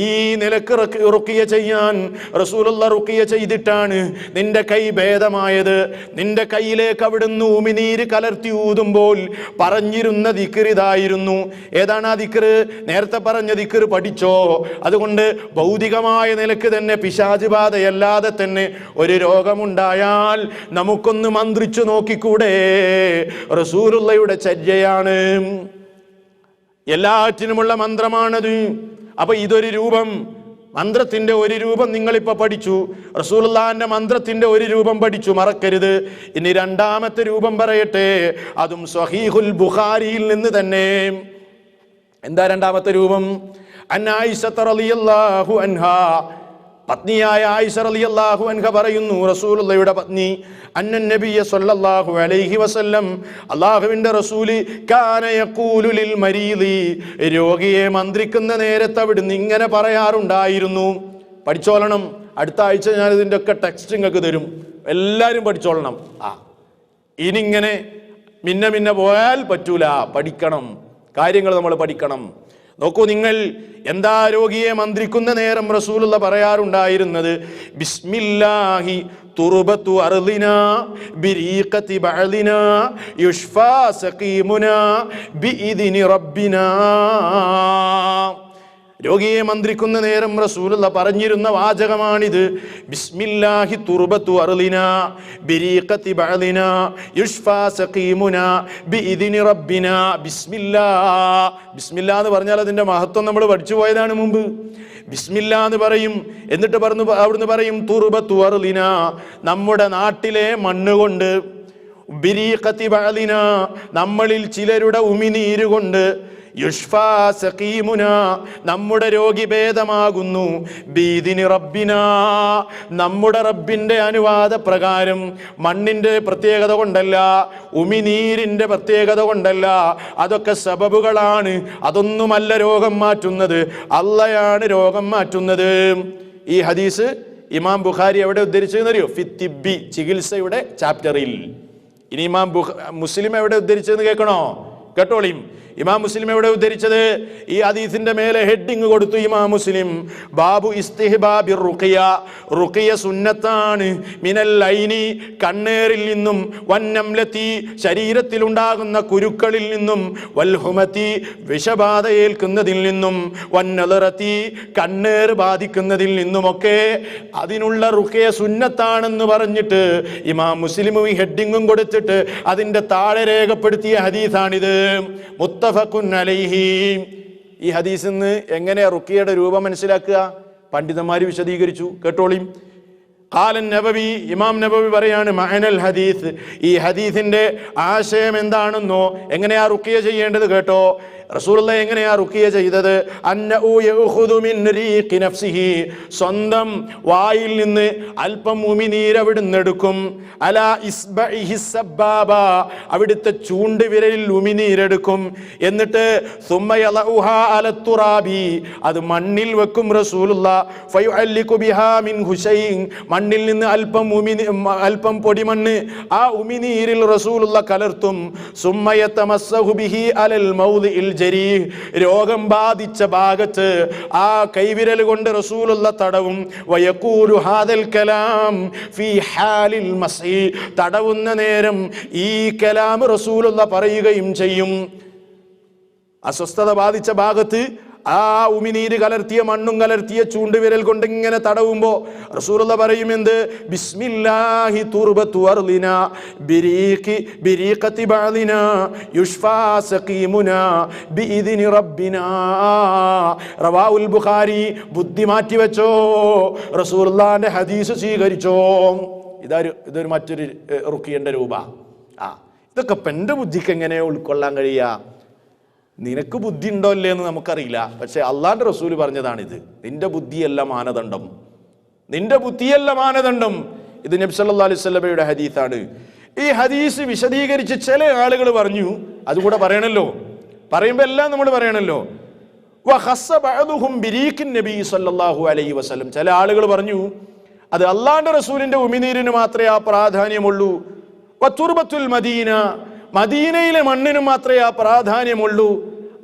ഈ നിലക്ക് റുഖിയ ചെയ്യാൻ റസൂലുള്ള റുഖിയ ചെയ്തിട്ടാണ് നിന്റെ കൈ ഭേദമായത്. നിന്റെ കൈയിലേക്ക് അവിടുന്ന് ഉമിനീര് കലർത്തി ഊതുമ്പോൾ പറഞ്ഞിരുന്ന ദിക്ർ ഇതായിരുന്നു. ഏതാണ് ആ ദിക്ർ? നേരത്തെ പറഞ്ഞ ദിക്ർ പഠിച്ചോ. അതുകൊണ്ട് ഭൗതികമായ നിലക്ക് തന്നെ പിശാച് ബാധയല്ലാതെ തന്നെ ഒരു രോഗമുണ്ടായാൽ നമുക്കൊന്ന് മന്ത്രിച്ചു നോക്കിക്കൂടെ? റസൂലുള്ളയുടെ ചര്യയാണ്, എല്ലാറ്റിനുമുള്ള മന്ത്രമാണത്. അപ്പൊ ഇതൊരു രൂപം, മന്ത്രത്തിന്റെ ഒരു രൂപം നിങ്ങളിപ്പോ പഠിച്ചു. റസൂലുള്ളാഹിന്റെ മന്ത്രത്തിന്റെ ഒരു രൂപം പഠിച്ചു, മറക്കരുത്. ഇനി രണ്ടാമത്തെ രൂപം പറയട്ടെ, അതും സ്വഹീഹുൽ ബുഖാരിയിൽ നിന്ന് തന്നെ. എന്താ രണ്ടാമത്തെ രൂപം? അൻ ആയിഷ റളിയല്ലാഹു അൻഹാ, പത്നിയായ ആയിഷ റളിയല്ലാഹു അൻഹ പറയുന്നു, റസൂലുള്ളാഹിയുടെ പത്നി, അന്നൻ നബിയ സല്ലല്ലാഹു അലൈഹി വസല്ലം, അല്ലാഹുവിന്റെ റസൂല്, കാന യഖൂലു ലിൽ മരീദി, രോഗിയെ മന്ത്രിക്കുന്ന നേരത്ത് അവിടുന്ന് ഇങ്ങനെ പറയാറുണ്ടായിരുന്നു. പഠിച്ചോളണം. അടുത്ത ആഴ്ച ഞാൻ ഇതിൻ്റെ ഒക്കെ ടെക്സ്റ്റ് നിങ്ങൾക്ക് തരും, എല്ലാവരും പഠിച്ചോളണം. ഇനിങ്ങനെ മിന്ന പോയാൽ പറ്റൂല, പഠിക്കണം, കാര്യങ്ങൾ നമ്മൾ പഠിക്കണം. നോക്കൂ നിങ്ങൾ, എന്താ രോഗിയെ മന്ത്രിക്കുന്ന നേരം റസൂലുള്ള പറയാറുണ്ടായിരുന്നത്? ബിസ്മില്ലാഹി തുർബത്തു അർളിനാ ബിരീഖതി ബഅദിനാ യുഷ്ഫാ സഖീമുനാ ബിഇദ്നി റബ്ബിനാ. രോഗിയെ മന്ത്രിക്കുന്ന നേരം റസൂലുള്ള പറഞ്ഞിരുന്ന വാചകമാണിത്. ബിസ്മില്ലാഹി തുർബത്തു അർളിനാ ബിരീഖതി ബഅദിനാ യുഷ്ഫാ സഖീമുനാ ബിഇദ്നി റബ്ബിനാ. ബിസ്മില്ലാ, ബിസ്മില്ലാ എന്ന് പറഞ്ഞാൽ അതിന്റെ മഹത്വം നമ്മൾ പഠിച്ചു പോയതാണ് മുമ്പ്. ബിസ്മില്ലാ എന്ന് പറയും, എന്നിട്ട് അവിടുന്ന് പറയും തുർബത്തു അർളിനാ, നമ്മുടെ നാട്ടിലെ മണ്ണ് കൊണ്ട്, ബിരീഖതി ബഅദിനാ, നമ്മളിൽ ചിലരുടെ ഉമിനീര് കൊണ്ട്, യുഷ്ഫാ സഖീമുനാ, നമ്മുടെ രോഗി ഭേദമാകുന്നു, ബീദിനി റബ്ബിനാ, നമ്മുടെ റബ്ബിന്റെ അനുവാദ പ്രകാരം. മണ്ണിന്റെ പ്രത്യേകത കൊണ്ടല്ല, ഉമിനീരിന്റെ പ്രത്യേകത കൊണ്ടല്ല, അതൊക്കെ സബബുകളാണ്. അതൊന്നുമല്ല രോഗം മാറ്റുന്നത്, അള്ളയാണ് രോഗം മാറ്റുന്നത്. ഈ ഹദീസ് ഇമാം ബുഖാരി എവിടെ ഉദ്ധരിച്ചതെന്നറിയോ? ഫിത്തിബി, ചികിത്സയുടെ ചാപ്റ്ററിൽ. ഇനി ഇമാം മുസ്ലിം എവിടെ ഉദ്ധരിച്ചതെന്ന് കേൾക്കണോ? കേട്ടോളിയും. ഇമാം മുസ്ലിം എവിടെ ഉദ്ധരിച്ചത്? ഈ ഹദീസിന്റെ മേലെ ഹെഡിങ് കൊടുത്തു ഇമാം മുസ്ലിം, ബാബു ഇസ്തിഹ്ബാബി റുഖിയ, റുഖിയ സുന്നത്താണ്, മിനൽ ഐനി, കണ്ണേറിൽ നിന്നും, വന്നംലതി, ശരീരത്തിലുണ്ടാകുന്ന കുരുക്കളിൽ നിന്നും, വൽഹുമതി, വിഷബാധ ഏൽക്കുന്നതിൽ നിന്നും, വന്നലറതി, കണ്ണേർ ബാധിക്കുന്നതിൽ നിന്നുമൊക്കെ അതിനുള്ള റുഖിയ സുന്നത്താണെന്ന് പറഞ്ഞിട്ട് ഇമാം മുസ്ലിം ഈ ഹെഡിങ്ങും കൊടുത്തിട്ട് അതിന്റെ താഴെ രേഖപ്പെടുത്തിയ ഹദീസാണിത്. മുത്തഫഖുൻ അലൈഹി. ഈ ഹദീസിൽ നിന്ന് എങ്ങനെയാ റുഖിയയുടെ രൂപം മനസ്സിലാക്കുക? പണ്ഡിതന്മാർ വിശദീകരിച്ചു, കേട്ടോളിയും. ഖാലൻ നബവി, ഇമാം നബവി പറയാണ്, മഅനൽ ഹദീസ്, ഈ ഹദീസിന്റെ ആശയം എന്താണെന്നോ, എങ്ങനെയാ റുഖിയ ചെയ്യേണ്ടത് കേട്ടോ. റസൂലുള്ള എങ്ങനെയാ റുഖിയ ചെയ്തത്? അന്നഹു യഖുദു മിൻ റീഖി നഫ്സിഹി, സ്വന്തം വായിൽ നിന്ന് അല്പം ഉമിനീര് അവിടുന്ന് എടുക്കും. അലാ ഇസ്ബഇഹി സബ്ബാബ, അവിടുത്തെ ചൂണ്ടുവിരലിൽ ഉമിനീരെടുക്കും. എന്നിട്ട് സുമ്മ യളഉഹാ അലത്തുറാബി, അത് മണ്ണിൽ വെക്കും റസൂലുള്ള. ഫയുഅല്ലിഖു ബിഹാ മിൻ ഹുശൈൻ, മണ്ണിൽ നിന്ന് അല്പം പൊടിമണ്ണ് ആ ഉമിനീരിൽ റസൂലുള്ള കലർത്തും. സുമ്മ യതമസ്സഹു ബിഹി അലൽ മൗദിഇൽ ജരീഹ്, രോഗം ബാധിച്ച ഭാഗത്ത് ആ കൈവിരൽ കൊണ്ട് റസൂലുള്ള തടവും. വയഖൂലു ഹാദൽ കലാം ഫീ ഹാലിൽ മസീ, തടവുന്ന നേരം ഈ കലാം റസൂലുള്ള പറയുകയും ചെയ്യും. അസ്വസ്ഥത ബാധിച്ച ഭാഗത്ത് ആ ഉമിനീര് കലർത്തിയ മണ്ണും കലർത്തിയ ചൂണ്ടുവിരൽ കൊണ്ട് ഇങ്ങനെ തടവുമ്പോ റസൂലുള്ള പറയും എന്ത്? ബിസ്മില്ലാഹി തുർബത്തു അർളിനാ ബിരീഖതി ബഅദിനാ യുഷ്ഫാ സഖീമുനാ ബിഇദ്നി റബ്ബിനാ. റവാഉൽ ബുഖാരി. ബുദ്ധി മാറ്റി വെച്ചോ, റസൂലുള്ളാഹിന്റെ ഹദീസ് സ്വീകരിച്ചോ. ഇതൊരു മറ്റൊരു റുഖിയന്റെ രൂപ. ഇതൊക്കെ ഇപ്പം എൻ്റെ ബുദ്ധിക്ക് എങ്ങനെ ഉൾക്കൊള്ളാൻ കഴിയുക? നിനക്ക് ബുദ്ധി ഉണ്ടോ അല്ലേ എന്ന് നമുക്കറിയില്ല. പക്ഷെ അള്ളാന്റെ റസൂല് പറഞ്ഞതാണിത്. നിന്റെ ബുദ്ധിയല്ല മാനദണ്ഡം, നിന്റെ ബുദ്ധിയല്ല മാനദണ്ഡം. ഇത് നബി സല്ലല്ലാഹു അലൈഹി വസല്ലമയുടെ ഹദീസാണ്. ഈ ഹദീസ് വിശദീകരിച്ച് ചില ആളുകൾ പറഞ്ഞു, അതുകൂടെ പറയണല്ലോ, പറയുമ്പോൾ എല്ലാം നമ്മൾ പറയണല്ലോ. വഖസ്സ ബഅദുഹും ബിരീഖിൻ നബി സല്ലല്ലാഹു അലൈഹി വസല്ലം. ചില ആളുകൾ പറഞ്ഞു അത് അള്ളാന്റെ റസൂലിന്റെ ഉമിനീരിന് മാത്രമേ ആ പ്രാധാന്യമുള്ളൂ. വതുർബത്തുൽ മദീന, മദീനയിലെ മണ്ണിന് മാത്രമേ ആ പ്രാധാന്യമുള്ളൂ,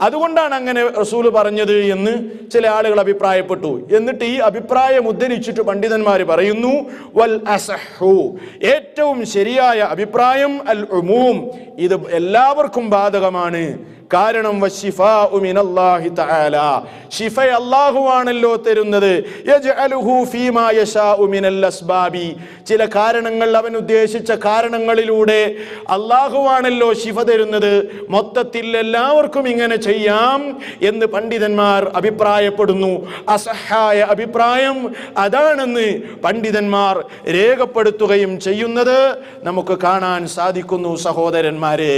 അതുകൊണ്ടാണ് അങ്ങനെ റസൂൽ പറഞ്ഞത് എന്ന് ചില ആളുകൾ അഭിപ്രായപ്പെട്ടു. എന്നിട്ട് ഈ അഭിപ്രായം ഉദ്ധരിച്ചിട്ട് പണ്ഡിതന്മാർ പറയുന്നു, വൽ അസഹു, ഏറ്റവും ശരിയായ അഭിപ്രായം അൽ ഉമൂം, ഇത് എല്ലാവർക്കും ബാധകമാണ്. കാരണം വശിഫാഉ മിനല്ലാഹി തആല, ശിഫ അല്ലാഹുവാണല്ലോ തരുന്നത്. യജ്അലുഹു ഫീമാ യശാഉ മിനൽ അസ്ബാബി, ചില കാരണങ്ങൾ, അവൻ ഉദ്ദേശിച്ച കാരണങ്ങളിലൂടെ അല്ലാഹുവാണല്ലോ ശിഫ തരുന്നത്. മൊത്തത്തിൽ എല്ലാവർക്കും ഇങ്ങനെ ചെയ്യാം എന്ന് പണ്ഡിതന്മാർ അഭിപ്രായപ്പെടുന്നു. അസഹായ അഭിപ്രായം അതാണെന്ന് പണ്ഡിതന്മാർ രേഖപ്പെടുത്തുകയും ചെയ്യുന്നത് നമുക്ക് കാണാൻ സാധിക്കുന്നു സഹോദരന്മാരെ.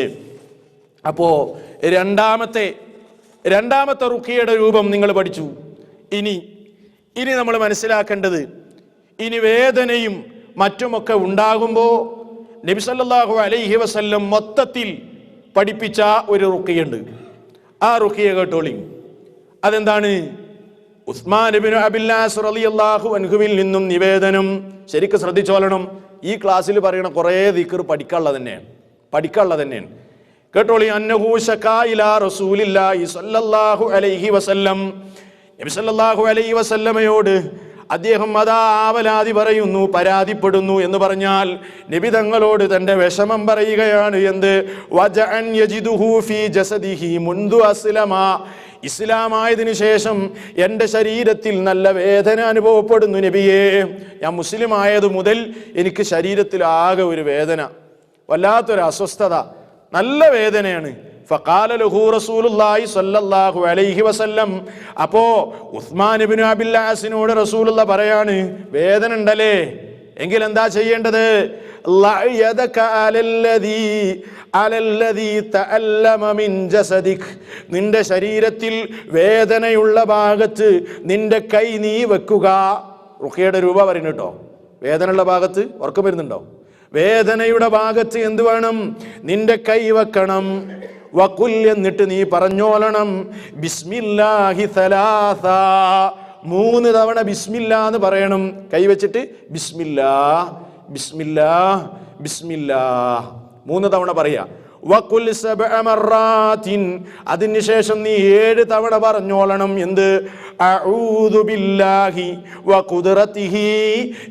അപ്പോ രണ്ടാമത്തെ റുഖിയയുടെ രൂപം നിങ്ങൾ പഠിച്ചു. ഇനി നമ്മൾ മനസ്സിലാക്കേണ്ടത്, ഇനി വേദനയും മറ്റുമൊക്കെ ഉണ്ടാകുമ്പോൾ നബി സല്ലല്ലാഹു അലൈഹി വസല്ലം മൊത്തത്തിൽ പഠിപ്പിച്ച ഒരു റുഖിയുണ്ട്. ആ റുഖിയ കേട്ടോളി. അതെന്താണ്? ഉസ്മാൻ ഇബ്നു അബിൽ ആസ് റളിയല്ലാഹു അൻഹുവിൽ നിന്നും നിവേദനം. ശരിക്കും ശ്രദ്ധിച്ചോളണം. ഈ ക്ലാസ്സിൽ പറയുന്ന കുറേ ദിക്ർ പഠിക്കാനുള്ളത് തന്നെയാണ്. കേട്ടോളി. അന്നഹു ശകാ ഇലാ റസൂലില്ലാഹി സ്വല്ലല്ലാഹു അലൈഹി വസല്ലം, നബി സല്ലല്ലാഹു അലൈഹി വസല്ലമയോട് അദ്ദേഹം അതാ ആവലാതി പറയുന്നു, പരാതിപ്പെടുന്നു. എന്ന് പറഞ്ഞാൽ നബി തങ്ങളോട് തന്റെ വിഷമം പറയുകയാണ്. എന്ത്? വജഅൻ യജിദുഹു ഫീ ജസദിഹി മുൻദു അസ്ലമ, ഇസ്ലാമായതിനു ശേഷം എൻ്റെ ശരീരത്തിൽ നല്ല വേദന അനുഭവപ്പെടുന്നു നബിയേ. ഞാൻ മുസ്ലിം ആയത് മുതൽ എനിക്ക് ശരീരത്തിൽ ആകെ ഒരു വേദന, വല്ലാത്തൊരു അസ്വസ്ഥത, നല്ല വേദനയാണ്. ഫഖാല ലഹു റസൂലുള്ളാഹി സ്വല്ലല്ലാഹു അലൈഹി വസല്ലം, അപ്പോ ഉസ്മാൻ ഇബ്നു അബിൽ ആസിനോട് റസൂലുള്ള പറയാണ്, വേദന ഉണ്ടല്ലേ, എങ്കിൽ എന്താ ചെയ്യേണ്ടത്? ലഅയദക അലല്ലദീ തഅല്ലമ മിൻ ജസദിക്, നിന്റെ ശരീരത്തിൽ വേദനയുള്ള ഭാഗത്ത് നിന്റെ കൈ നീ വെക്കുക. റുഖിയയുടെ രൂപ പറയുന്നു കേട്ടോ. വേദനയുള്ള ഭാഗത്ത് ഉറക്കം വരുന്നുണ്ടോ? വേദനയുടെ ഭാഗത്ത് എന്ത് വേണം? നിന്റെ കൈ വെക്കണം. വഖുൽ, എന്നിട്ട് നീ പറഞ്ഞോളണം, ബിസ്മില്ലാഹി സലാസ, 3 തവണ ബിസ്മില്ലാ എന്ന് പറയണം. കൈ വെച്ചിട്ട് ബിസ്മില്ലാ ബിസ്മില്ലാ ബിസ്മില്ലാ 3 തവണ പറയാ. വഖുൽ 7 മറാത്തിൻ, അതിനുശേഷം നീ 7 തവണ പറഞ്ഞോളണം. എന്ത്? അഊദു ബില്ലാഹി വഖുദ്റതിഹി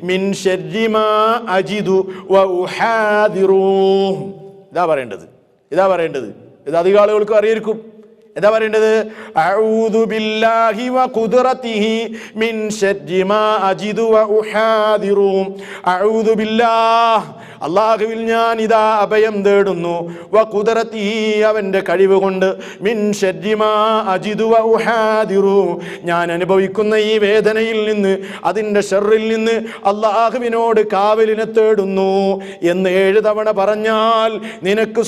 മിൻ ശർരി മാ അജിദു വഉഹാദിറു. ഇതാ പറയേണ്ടത്. ഇത് അധികം ആളുകൾക്ക് അറിയായിരിക്കും. എന്താ പറയേണ്ടത്? അഊദു ബില്ലാഹി വഖുദ്റതിഹി മിൻ ശർരി മാ അജിദു വഉഹാദിറു. അഊദു ബില്ലാഹ്, അല്ലാഹുവിൽ ഞാൻ ഇതാ അഭയം തേടുന്നു. വഖുദ്റതിഹി, അവന്റെ കഴിവ് കൊണ്ട്. മിൻ ശർരി മാ അജിദു വഉഹാദിറു, ഞാൻ അനുഭവിക്കുന്ന ഈ വേദനയിൽ നിന്ന്, അതിൻ്റെ ഷർറിൽ നിന്ന് അല്ലാഹുവിനോട് കാവലിനെ തേടുന്നു എന്ന് 7 തവണ പറഞ്ഞാൽ നിനക്ക്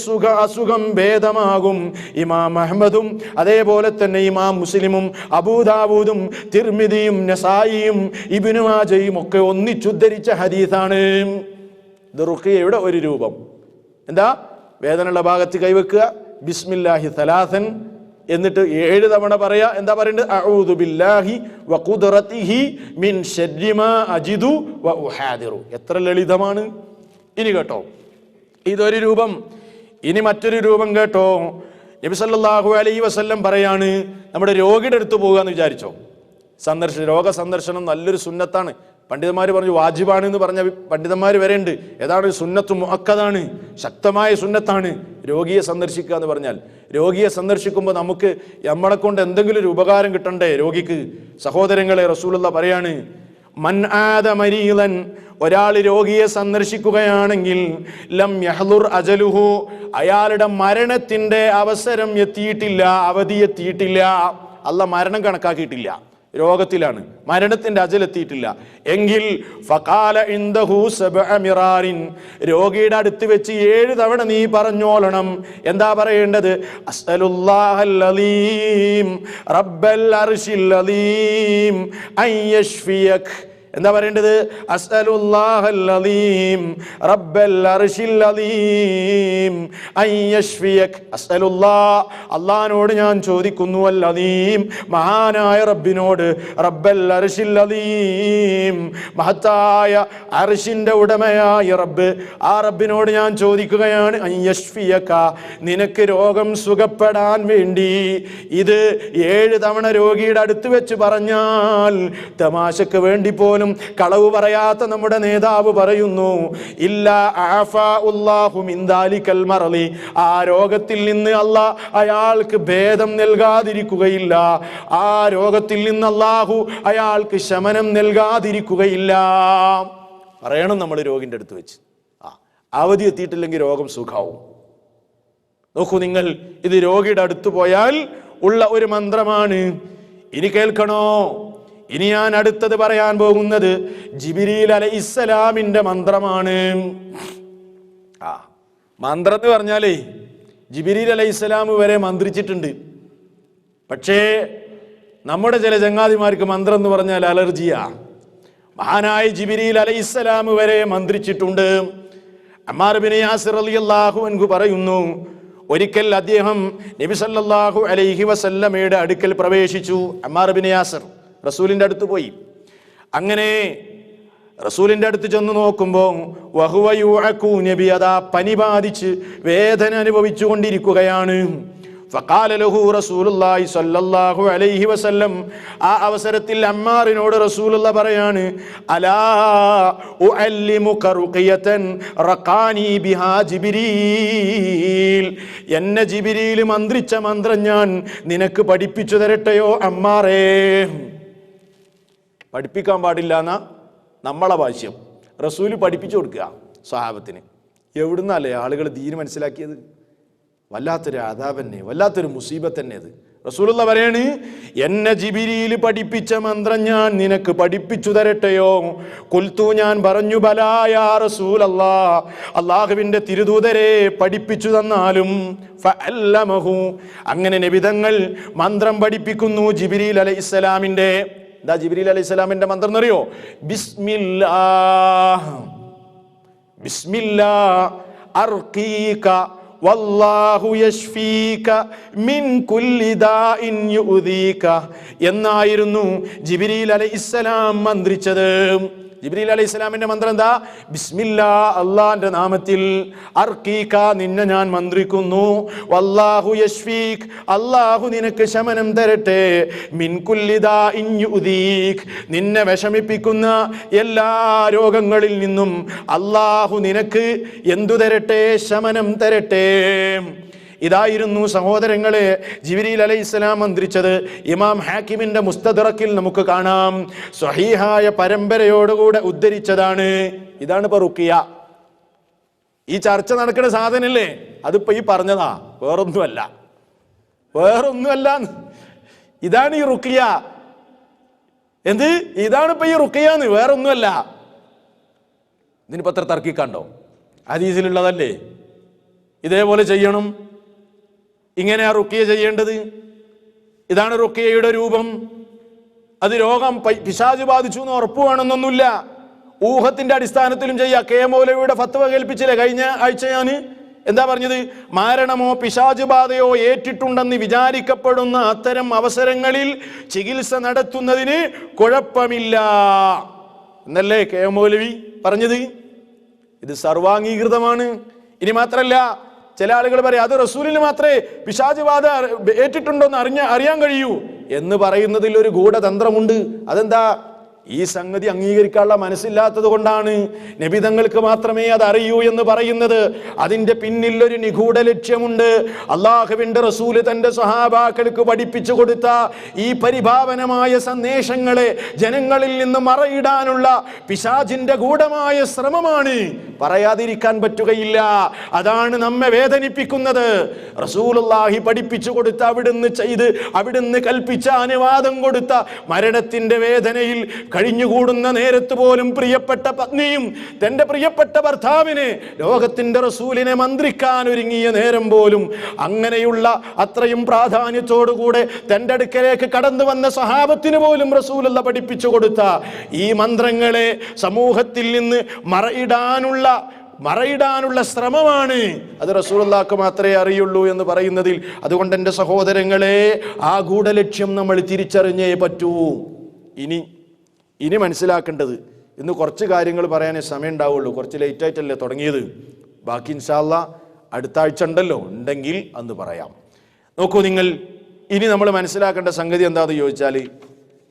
അസുഖം ഭേദമാകും. ഇമാം അഹ്മദും അതേപോലെ തന്നെ ഇമാം മുസ്ലിമും അബൂദാവൂദും തിർമിദിയും നസായിയും ഇബ്നു മാജയും ഒക്കെ ഒന്നിച്ചുദ്ധരിച്ച ഹദീസാണ്. ഇത് റുഖിയയുടെ ഒരു രൂപം. എന്താ? വേദനയുള്ള ഭാഗത്ത് കൈവെക്കുക, ബിസ്മില്ലാഹി സലാസൻ, എന്നിട്ട് 7 തവണ പറയാ. എന്താ പറയേണ്ടത്? അഊദു ബില്ലാഹി വഖുദ്റതിഹി മിൻ ശർരി മാ അജിദു വഉഹാദിറു. എത്ര ലളിതമാണ്. ഇനി കേട്ടോ, ഇതൊരു രൂപം. ഇനി മറ്റൊരു രൂപം കേട്ടോ. നബി സല്ലല്ലാഹു അലൈഹി വസല്ലം പറയാണ്, നമ്മുടെ രോഗിയുടെ അടുത്ത് പോകുക എന്ന് വിചാരിച്ചോ, രോഗ സന്ദർശനം നല്ലൊരു സുന്നത്താണ്. പണ്ഡിതന്മാർ പറഞ്ഞു വാജിബാണ് എന്ന് പറഞ്ഞ പണ്ഡിതന്മാർ വരെ ഉണ്ട്. ഏതാണ്? സുന്നത്ത് മുഅക്കദാണ്, ശക്തമായ സുന്നത്താണ് രോഗിയെ സന്ദർശിക്കുക എന്ന് പറഞ്ഞാൽ. രോഗിയെ സന്ദർശിക്കുമ്പോൾ നമുക്ക് നമ്മളെ കൊണ്ട് എന്തെങ്കിലും ഒരു ഉപകാരം കിട്ടണ്ടേ രോഗിക്ക്? സഹോദരങ്ങളെ, റസൂലുള്ള പറയാണ്, മൻ ആദ മരീലൻ, ഒരാൾ രോഗിയെ സന്ദർശിക്കുകയാണെങ്കിൽ ലം യഹ്ലുർ അജലുഹു, അയാളുടെ മരണത്തിന്റെ അവസരം എത്തിയിട്ടില്ല, അവധി എത്തിയിട്ടില്ല, അല്ലാഹ് മരണം കണക്കാക്കിയിട്ടില്ല, രോഗത്തിലാണ്, മരണത്തിന്റെ അജലെത്തിയിട്ടില്ല എങ്കിൽ ഫഖാല ഇൻദഹു സബ്അ മിറാറിൻ, രോഗിയുടെ അടുത്ത് വെച്ച് 7 തവണ നീ പറഞ്ഞോളണം. എന്താ പറയേണ്ടത്? അസ്അലുല്ലാഹൽ അലീം റബ്ബൽ അർശിൽ അലീം അൻ യശ്ഫിയക്. എന്താ പറയേണ്ടത്? അസ്അലുല്ലാഹൽ അലീം റബ്ബൽ അർശിൽ അലീം അൻ യശ്ഫിയക്. അസ്അലുല്ലാഹ്, അല്ലാഹുവോട് ഞാൻ ചോദിക്കുന്നു, അൽ അലീം, മഹാനായ റബ്ബിനോട്, റബ്ബൽ അർശിൽ അലീം, മഹത്തായ അർശിന്റെ ഉടമയായ റബ്ബ്, ആ റബ്ബിനോട് ഞാൻ ചോദിക്കുകയാണ്, അൻ യശ്ഫിയക, നിനക്ക് രോഗം സുഖപ്പെടാൻ വേണ്ടി. ഇത് 7 തവണ രോഗിയുടെ അടുത്ത് വെച്ച് പറഞ്ഞാൽ തമാശക്ക് വേണ്ടി പോലും കളവ് പറയാത്ത നമ്മുടെ നേതാവ് പറയുന്നു, ഇല്ലാ ആഫാഉല്ലാഹു മിൻ ദാലികൽ മർളി, ആ രോഗത്തിൽ നിന്ന് അല്ലാഹ് അയാൾക്ക് ഭേദം നൽകാതിരിക്കുകയില്ല, ആ രോഗത്തിൽ നിന്ന് അല്ലാഹു അയാൾക്ക് ശമനം നൽകാതിരിക്കുകയില്ല. പറയണം നമ്മൾ രോഗിന്റെ അടുത്ത് വെച്ച്. അവധി എത്തിയിട്ടില്ലെങ്കിൽ രോഗം സുഖാവും. നോക്കൂ നിങ്ങൾ, ഇത് രോഗിയുടെ അടുത്ത് പോയാൽ ഉള്ള ഒരു മന്ത്രമാണ്. ഇനി കേൾക്കണോ? ഇനി ഞാൻ അടുത്തത് പറയാൻ പോകുന്നത് ജിബ്രീൽ അലൈഹിസ്സലാമിന്റെ മന്ത്രമാണ്. മന്ത്രം എന്ന് പറഞ്ഞാലേ ജിബ്രീൽ അലൈഹിസ്സലാം വരെ മന്ത്രിച്ചിട്ടുണ്ട്. പക്ഷേ നമ്മുടെ ചില ചങ്ങാതിമാർക്ക് മന്ത്രം എന്ന് പറഞ്ഞാൽ അലർജിയാ. മഹാനായ ജിബ്രീൽ അലൈഹിസ്സലാം വരെ മന്ത്രിച്ചിട്ടുണ്ട്. അമ്മാർ ഇബ്നു യാസിർ റളിയല്ലാഹു അൻഹു പറയുന്നു, ഒരിക്കൽ അദ്ദേഹം നബി സല്ലല്ലാഹു അലൈഹി വസല്ലമയുടെ അടുക്കൽ പ്രവേശിച്ചു. അമ്മാർ ഇബ്നു യാസിർ റസൂലിന്റെ അടുത്ത് പോയി. അങ്ങനെ റസൂലിന്റെ അടുത്ത് ചെന്ന് നോക്കുമ്പോൾ വഹുവ യുഅഖു, നബി അതാ പനി ബാധിച്ച് വേദന അനുഭവിച്ചു കൊണ്ടിരിക്കുകയാണ്. ഫഖാല ലഹു റസൂലുള്ളാഹി സ്വല്ലല്ലാഹു അലൈഹി വസല്ലം, ആ അവസരത്തിൽ അമ്മാറിനോട് റസൂലുള്ള പറയാണ്, അലാ ഉഅല്ലിമുക റുഖിയതൻ റഖാനി ബിഹാ ജിബ്രീൽ, എന്നെ ജിബ്രീൽ മന്ത്രിച്ച മന്ത്രം ഞാൻ നിനക്ക് പഠിപ്പിച്ചു തരട്ടെയോ അമ്മാറേ. പഠിപ്പിക്കാൻ പാടില്ല എന്നാ നമ്മളെ ഭാഷ്യം. റസൂല് പഠിപ്പിച്ചു കൊടുക്കുക സ്വഹാബത്തിന്. എവിടുന്നല്ലേ ആളുകൾ ദീന് മനസ്സിലാക്കിയത്? വല്ലാത്തൊരു അദാബ് തന്നെ, വല്ലാത്തൊരു മുസീബത്ത് തന്നെ അത്. റസൂലുള്ള പറയാണ്, എന്നെ ജിബ്രീൽ പഠിപ്പിച്ച മന്ത്രം ഞാൻ നിനക്ക് പഠിപ്പിച്ചു തരട്ടെയോ? ഖുൽതു, ഞാൻ പറഞ്ഞു, ബലാ യാ റസൂലല്ലാഹ്, അല്ലാഹുവിന്റെ തിരുദൂതരെ പഠിപ്പിച്ചു തന്നാലും. ഫഅല്ലമഹു, അങ്ങനെ നബിതങ്ങൾ മന്ത്രം പഠിപ്പിക്കുന്നു ജിബ്രീൽ അലൈഹിസ്സലാമിന്റെ. എന്താ ജിബ്രീൽ അലൈഹിസ്സലാമിന്റെ മന്ത്രം എന്നറിയോ? ബിസ്മില്ലാഹ്, ബിസ്മില്ലാഹ് അർഖീക വല്ലാഹു യശ്ഫീക മിൻ കുല്ലി ദാഇൻ യുദീക എന്നായിരുന്നു ജിബ്രീൽ അലൈഹിസ്സലാം മന്ത്രിച്ചത്. ജിബ്രീൽ അലൈഹിസ്സലാമിന്റെ മന്ത്രം എന്താ? ബിസ്മില്ലാ, അല്ലാഹുവിന്റെ നാമത്തിൽ, അർഖീക, നിന്നെ ഞാൻ മന്ത്രിക്കുന്നു, വല്ലാഹു യശ്ഫീക്, അല്ലാഹു നിനക്ക് ശമനം തരട്ടെ, മിൻ കുല്ലി ദാഇൻ യുദീക്, നിന്നെ വിഷമിപ്പിക്കുന്ന എല്ലാ രോഗങ്ങളിൽ നിന്നും അല്ലാഹു നിനക്ക് എന്തു തരട്ടെ? ശമനം തരട്ടെ. ഇതായിരുന്നു സഹോദരങ്ങളെ ജിബ്രീൽ അലൈഹിസ്സലാം മന്ത്രിച്ചത്. ഇമാം ഹാക്കിമിന്റെ മുസ്തദ്റക്കിൽ നമുക്ക് കാണാം, സ്വഹീഹായ പരമ്പരയോടുകൂടെ ഉദ്ധരിച്ചതാണ്. ഇതാണ് ഇപ്പൊ റുഖിയ. ഈ ചർച്ച നടക്കുന്ന സാധനല്ലേ, അതിപ്പോ ഈ പറഞ്ഞതാ, വേറൊന്നുമല്ല, വേറൊന്നുമല്ല. ഇതാണ് ഈ റുഖിയ. എന്ത്? ഇതാണ് ഇപ്പൊ ഈ റുഖിയാന്ന്, വേറൊന്നുമല്ല. ഇതിനിപ്പോ എത്ര തർക്കിക്കണ്ടോ? ഹദീസിലുള്ളതല്ലേ. ഇതേപോലെ ചെയ്യണം, ഇങ്ങനെയാ റുഖിയ ചെയ്യേണ്ടത്. ഇതാണ് റുഖിയയുടെ രൂപം. അത് രോഗം പിശാച് ബാധിച്ചു എന്ന് ഉറപ്പ് വേണമെന്നൊന്നുമില്ല, ഊഹത്തിന്റെ അടിസ്ഥാനത്തിലും ചെയ്യാം. കെ മൗലവിയുടെ ഫത്വ കേൾപ്പിച്ചില്ലേ കഴിഞ്ഞ ആഴ്ച ഞാൻ? എന്താ പറഞ്ഞത്? മരണമോ പിശാച് ബാധയോ ഏറ്റിട്ടുണ്ടെന്ന് വിചാരിക്കപ്പെടുന്ന അത്തരം അവസരങ്ങളിൽ ചികിത്സ നടത്തുന്നതിന് കുഴപ്പമില്ല എന്നല്ലേ കെ മൗലവി പറഞ്ഞത്. ഇത് സർവാംഗീകൃതമാണ്. ഇനി മാത്രല്ല, ചില ആളുകൾ പറയും അത് റസൂലിന് മാത്രമേ പിശാച് ബാധ ഏറ്റിട്ടുണ്ടോ എന്ന് അറിയാൻ കഴിയൂ എന്ന് പറയുന്നതിൽ ഒരു ഗൂഢതന്ത്രമുണ്ട്. അതെന്താ? ഈ സംഗതി അംഗീകരിക്കാനുള്ള മനസ്സില്ലാത്തത് കൊണ്ടാണ് നബി തങ്ങൾക്ക് മാത്രമേ അത് അറിയൂ എന്ന് പറയുന്നത്. അതിന്റെ പിന്നിൽ ഒരു നിഗൂഢ ലക്ഷ്യമുണ്ട്. അള്ളാഹുവിന്റെ റസൂല് തന്റെ സ്വഹാബാക്കൾക്ക് പഠിപ്പിച്ചു കൊടുത്ത ഈ പരിഭാവനമായ സന്ദേശങ്ങളെ ജനങ്ങളിൽ നിന്ന് മറയിടാനുള്ള പിശാചിന്റെ ഗൂഢമായ ശ്രമമാണ്. പറയാതിരിക്കാൻ പറ്റുകയില്ല. അതാണ് നമ്മെ വേദനിപ്പിക്കുന്നത്. റസൂലുള്ളാഹി പഠിപ്പിച്ചു കൊടുത്ത, അവിടുന്ന് കൽപ്പിച്ച, അനുവാദം കൊടുത്ത മരണത്തിന്റെ വേദനയിൽ കഴിഞ്ഞുകൂടുന്ന നേരത്ത് പോലും പ്രിയപ്പെട്ട പത്നിയും തന്റെ പ്രിയപ്പെട്ട ഭർത്താവിനെ, ലോകത്തിന്റെ റസൂലിനെ മന്ത്രിക്കാൻ ഒരുങ്ങിയ നേരം പോലും അങ്ങനെയുള്ള അത്രയും പ്രാധാന്യത്തോടുകൂടെ തന്റെ അടുക്കലേക്ക് കടന്നു വന്ന സഹാബത്തിന് പോലും റസൂലുള്ള പഠിപ്പിച്ചു കൊടുത്ത ഈ മന്ത്രങ്ങളെ സമൂഹത്തിൽ നിന്ന് മറയിടാനുള്ള ശ്രമമാണ്. അത് റസൂലുള്ളാഹിക്ക് മാത്രമേ അറിയുള്ളൂ എന്ന് പറയുന്നതിൽ. അതുകൊണ്ട് എൻ്റെ സഹോദരങ്ങളെ, ആ ഗൂഢലക്ഷ്യം നമ്മൾ തിരിച്ചറിഞ്ഞേ പറ്റൂ. ഇനി മനസ്സിലാക്കേണ്ടത്, ഇന്ന് കുറച്ച് കാര്യങ്ങൾ പറയാനേ സമയം ഉണ്ടാവുള്ളൂ. കുറച്ച് ലേറ്റായിട്ടല്ലേ തുടങ്ങിയത്. ബാക്കി ഇൻഷാ അല്ലാഹ് അടുത്ത ആഴ്ച ഉണ്ടെങ്കിൽ അന്ന് പറയാം. നോക്കൂ നിങ്ങൾ, ഇനി നമ്മൾ മനസ്സിലാക്കേണ്ട സംഗതി എന്താണെന്ന് ചോദിച്ചാൽ,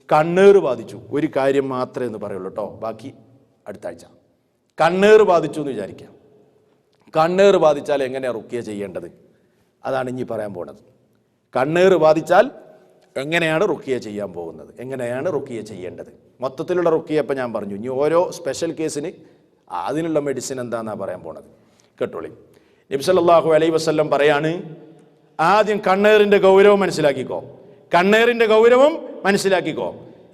കണ്ണേറ് ബാധിച്ചു. ഒരു കാര്യം മാത്രമേ എന്ന് പറയുള്ളൂ കേട്ടോ, ബാക്കി അടുത്ത ആഴ്ച. കണ്ണേറ് ബാധിച്ചു എന്ന് വിചാരിക്കാം. കണ്ണേറ് ബാധിച്ചാൽ എങ്ങനെയാണ് റുഖ്യ ചെയ്യേണ്ടത്? അതാണ് ഇനി പറയാൻ പോകുന്നത്. കണ്ണേറ് ബാധിച്ചാൽ എങ്ങനെയാണ് റുഖ്യ ചെയ്യാൻ പോകുന്നത്, എങ്ങനെയാണ് റുഖ്യ ചെയ്യേണ്ടത്. മൊത്തത്തിലുള്ള റുഖ്യ ഇപ്പം ഞാൻ പറഞ്ഞു. ഇനി ഓരോ സ്പെഷ്യൽ കേസിന് അതിനുള്ള മെഡിസിൻ എന്താണെന്നാണ് പറയാൻ പോണത്. കേട്ടോളി. നബി സല്ലല്ലാഹു അലൈഹി വസല്ലം പറയാണ്, ആദ്യം കണ്ണേറിൻ്റെ ഗൗരവം മനസ്സിലാക്കിക്കോ. കണ്ണേറിൻ്റെ ഗൗരവം മനസ്സിലാക്കിക്കോ.